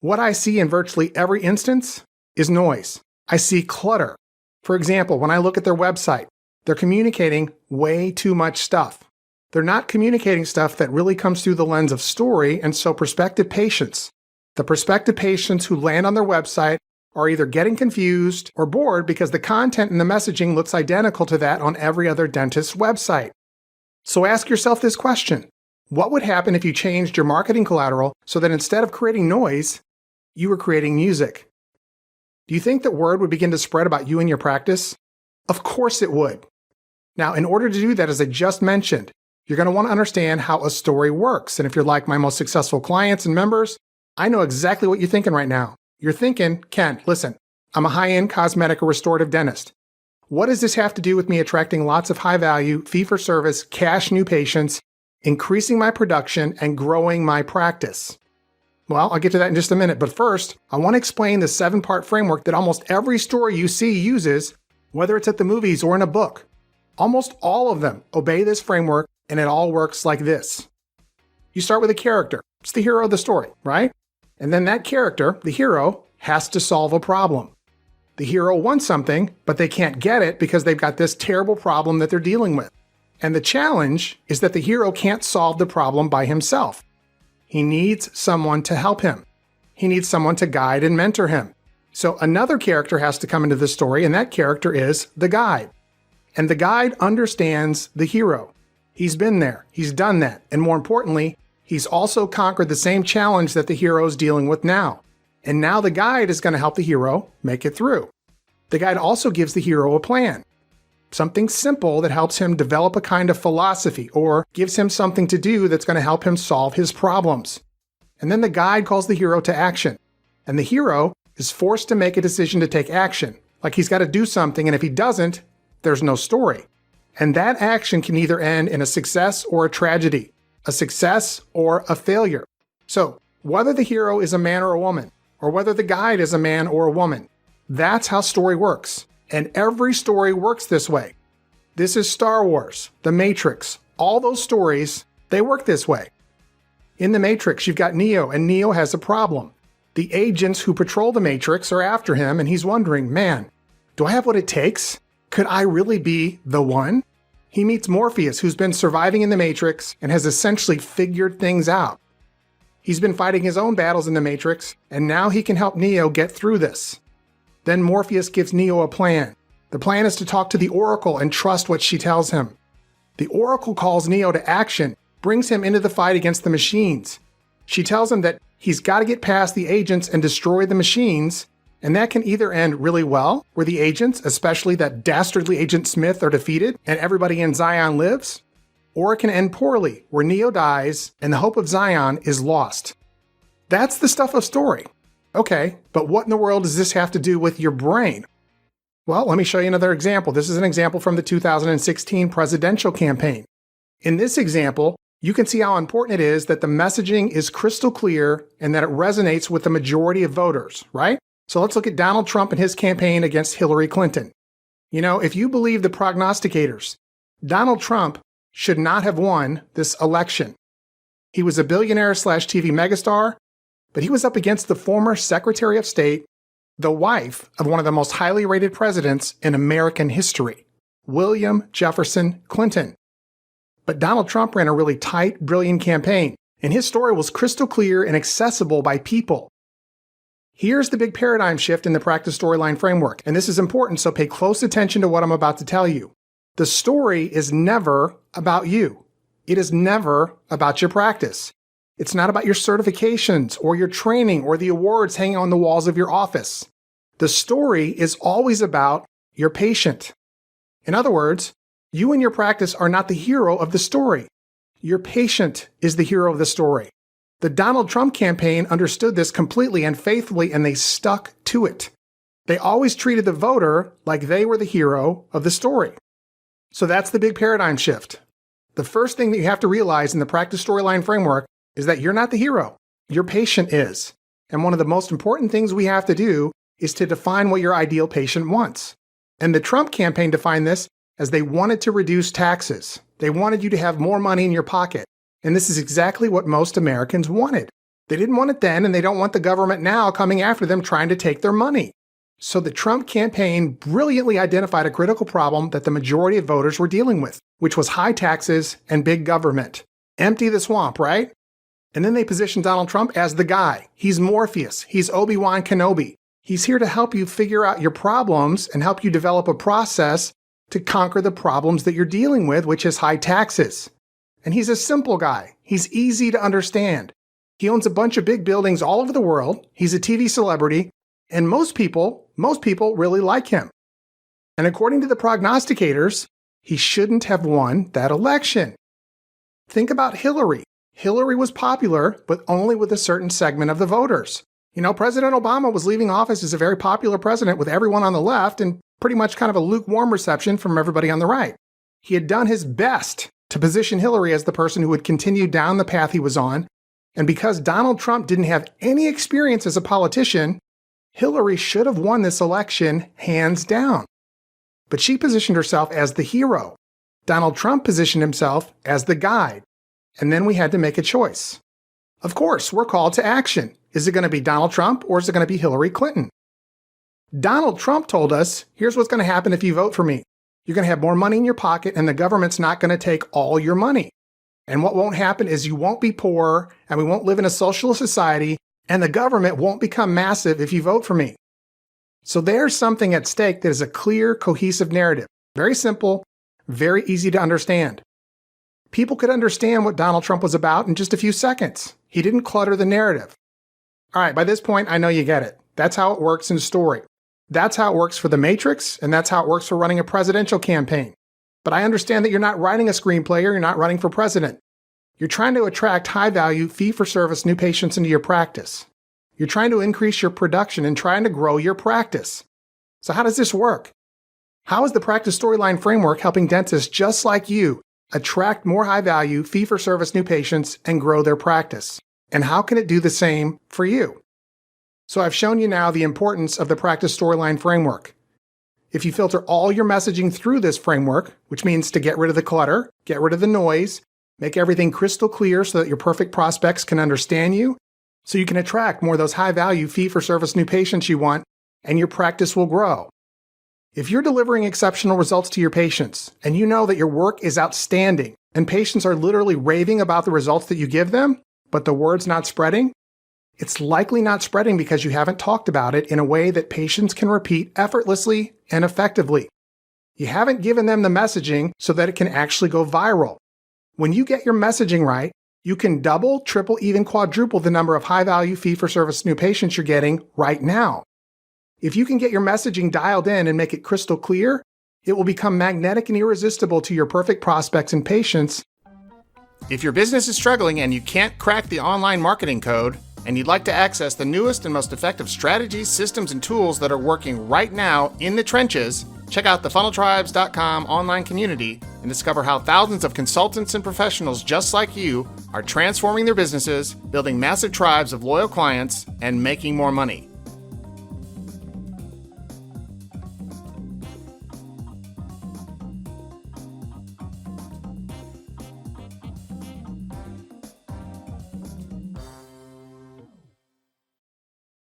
what I see in virtually every instance is noise. I see clutter. For example, when I look at their website, they're communicating way too much stuff. They're not communicating stuff that really comes through the lens of story, and so prospective patients, the prospective patients who land on their website are either getting confused or bored because the content and the messaging looks identical to that on every other dentist's website. So ask yourself this question. What would happen if you changed your marketing collateral so that instead of creating noise, you were creating music? Do you think that word would begin to spread about you and your practice? Of course it would. Now, in order to do that, as I just mentioned, you're going to want to understand how a story works. And if you're like my most successful clients and members, I know exactly what you're thinking right now. You're thinking, Ken, listen, I'm a high-end cosmetic or restorative dentist. What does this have to do with me attracting lots of high-value, fee-for-service, cash new patients, increasing my production, and growing my practice? Well, I'll get to that in just a minute, but first, I want to explain the 7-part framework that almost every story you see uses, whether it's at the movies or in a book. Almost all of them obey this framework, and it all works like this. You start with a character. It's the hero of the story, right? And then that character, the hero, has to solve a problem. The hero wants something, but they can't get it because they've got this terrible problem that they're dealing with. And the challenge is that the hero can't solve the problem by himself. He needs someone to help him. He needs someone to guide and mentor him. So another character has to come into the story, and that character is the guide. And the guide understands the hero. He's been there. He's done that. And more importantly, he's also conquered the same challenge that the hero is dealing with now. And now the guide is going to help the hero make it through. The guide also gives the hero a plan. Something simple that helps him develop a kind of philosophy or gives him something to do that's going to help him solve his problems. And then the guide calls the hero to action. And the hero is forced to make a decision to take action. Like he's got to do something, and if he doesn't, there's no story. And that action can either end in a success or a tragedy, a success or a failure. So whether the hero is a man or a woman, or whether the guide is a man or a woman, that's how story works. And every story works this way. This is Star Wars, The Matrix, all those stories, they work this way. In The Matrix, you've got Neo, and Neo has a problem. The agents who patrol the Matrix are after him, and he's wondering, man, do I have what it takes? Could I really be the one? He meets Morpheus, who's been surviving in the Matrix and has essentially figured things out. He's been fighting his own battles in the Matrix, and now he can help Neo get through this. Then Morpheus gives Neo a plan. The plan is to talk to the Oracle and trust what she tells him. The Oracle calls Neo to action, brings him into the fight against the machines. She tells him that he's got to get past the agents and destroy the machines, and that can either end really well, where the agents, especially that dastardly Agent Smith, are defeated and everybody in Zion lives, or it can end poorly, where Neo dies and the hope of Zion is lost. That's the stuff of story. Okay, but what in the world does this have to do with your brain? Well, let me show you another example. This is an example from the 2016 presidential campaign. In this example, you can see how important it is that the messaging is crystal clear and that it resonates with the majority of voters, right? So let's look at Donald Trump and his campaign against Hillary Clinton. You know, if you believe the prognosticators, Donald Trump should not have won this election. He was a billionaire/TV megastar, but he was up against the former Secretary of State, the wife of one of the most highly rated presidents in American history, William Jefferson Clinton. But Donald Trump ran a really tight, brilliant campaign, and his story was crystal clear and accessible by people. Here's the big paradigm shift in the practice storyline framework, and this is important, so pay close attention to what I'm about to tell you. The story is never about you. It is never about your practice. It's not about your certifications or your training or the awards hanging on the walls of your office. The story is always about your patient. In other words, you and your practice are not the hero of the story. Your patient is the hero of the story. The Donald Trump campaign understood this completely and faithfully, and they stuck to it. They always treated the voter like they were the hero of the story. So that's the big paradigm shift. The first thing that you have to realize in the practice storyline framework is that you're not the hero. Your patient is. And one of the most important things we have to do is to define what your ideal patient wants. And the Trump campaign defined this as they wanted to reduce taxes. They wanted you to have more money in your pocket. And this is exactly what most Americans wanted. They didn't want it then, and they don't want the government now coming after them trying to take their money. So the Trump campaign brilliantly identified a critical problem that the majority of voters were dealing with, which was high taxes and big government. Empty the swamp, right? And then they positioned Donald Trump as the guy. He's Morpheus. He's Obi-Wan Kenobi. He's here to help you figure out your problems and help you develop a process to conquer the problems that you're dealing with, which is high taxes. And he's a simple guy. He's easy to understand. He owns a bunch of big buildings all over the world. He's a TV celebrity. And most people really like him. And according to the prognosticators, he shouldn't have won that election. Think about Hillary. Hillary was popular, but only with a certain segment of the voters. You know, President Obama was leaving office as a very popular president with everyone on the left and pretty much kind of a lukewarm reception from everybody on the right. He had done his best to position Hillary as the person who would continue down the path he was on. And because Donald Trump didn't have any experience as a politician, Hillary should have won this election hands down. But she positioned herself as the hero. Donald Trump positioned himself as the guide. And then we had to make a choice. Of course, we're called to action. Is it going to be Donald Trump or is it going to be Hillary Clinton? Donald Trump told us, here's what's going to happen if you vote for me. You're going to have more money in your pocket and the government's not going to take all your money. And what won't happen is you won't be poor and we won't live in a socialist society and the government won't become massive if you vote for me. So there's something at stake that is a clear, cohesive narrative. Very simple, very easy to understand. People could understand what Donald Trump was about in just a few seconds. He didn't clutter the narrative. All right, by this point, I know you get it. That's how it works in a story. That's how it works for The Matrix, and that's how it works for running a presidential campaign. But I understand that you're not writing a screenplay or you're not running for president. You're trying to attract high-value, fee-for-service new patients into your practice. You're trying to increase your production and trying to grow your practice. So how does this work? How is the Practice Storyline Framework helping dentists just like you attract more high-value, fee-for-service new patients and grow their practice? And how can it do the same for you? So I've shown you now the importance of the Practice Storyline Framework. If you filter all your messaging through this framework, which means to get rid of the clutter, get rid of the noise, make everything crystal clear so that your perfect prospects can understand you, so you can attract more of those high-value, fee-for-service new patients you want, and your practice will grow. If you're delivering exceptional results to your patients, and you know that your work is outstanding, and patients are literally raving about the results that you give them, but the word's not spreading, it's likely not spreading because you haven't talked about it in a way that patients can repeat effortlessly and effectively. You haven't given them the messaging so that it can actually go viral. When you get your messaging right, you can double, triple, even quadruple the number of high-value fee-for-service new patients you're getting right now. If you can get your messaging dialed in and make it crystal clear, it will become magnetic and irresistible to your perfect prospects and patients. If your business is struggling and you can't crack the online marketing code, and you'd like to access the newest and most effective strategies, systems, and tools that are working right now in the trenches, check out the funneltribes.com online community and discover how thousands of consultants and professionals just like you are transforming their businesses, building massive tribes of loyal clients, and making more money.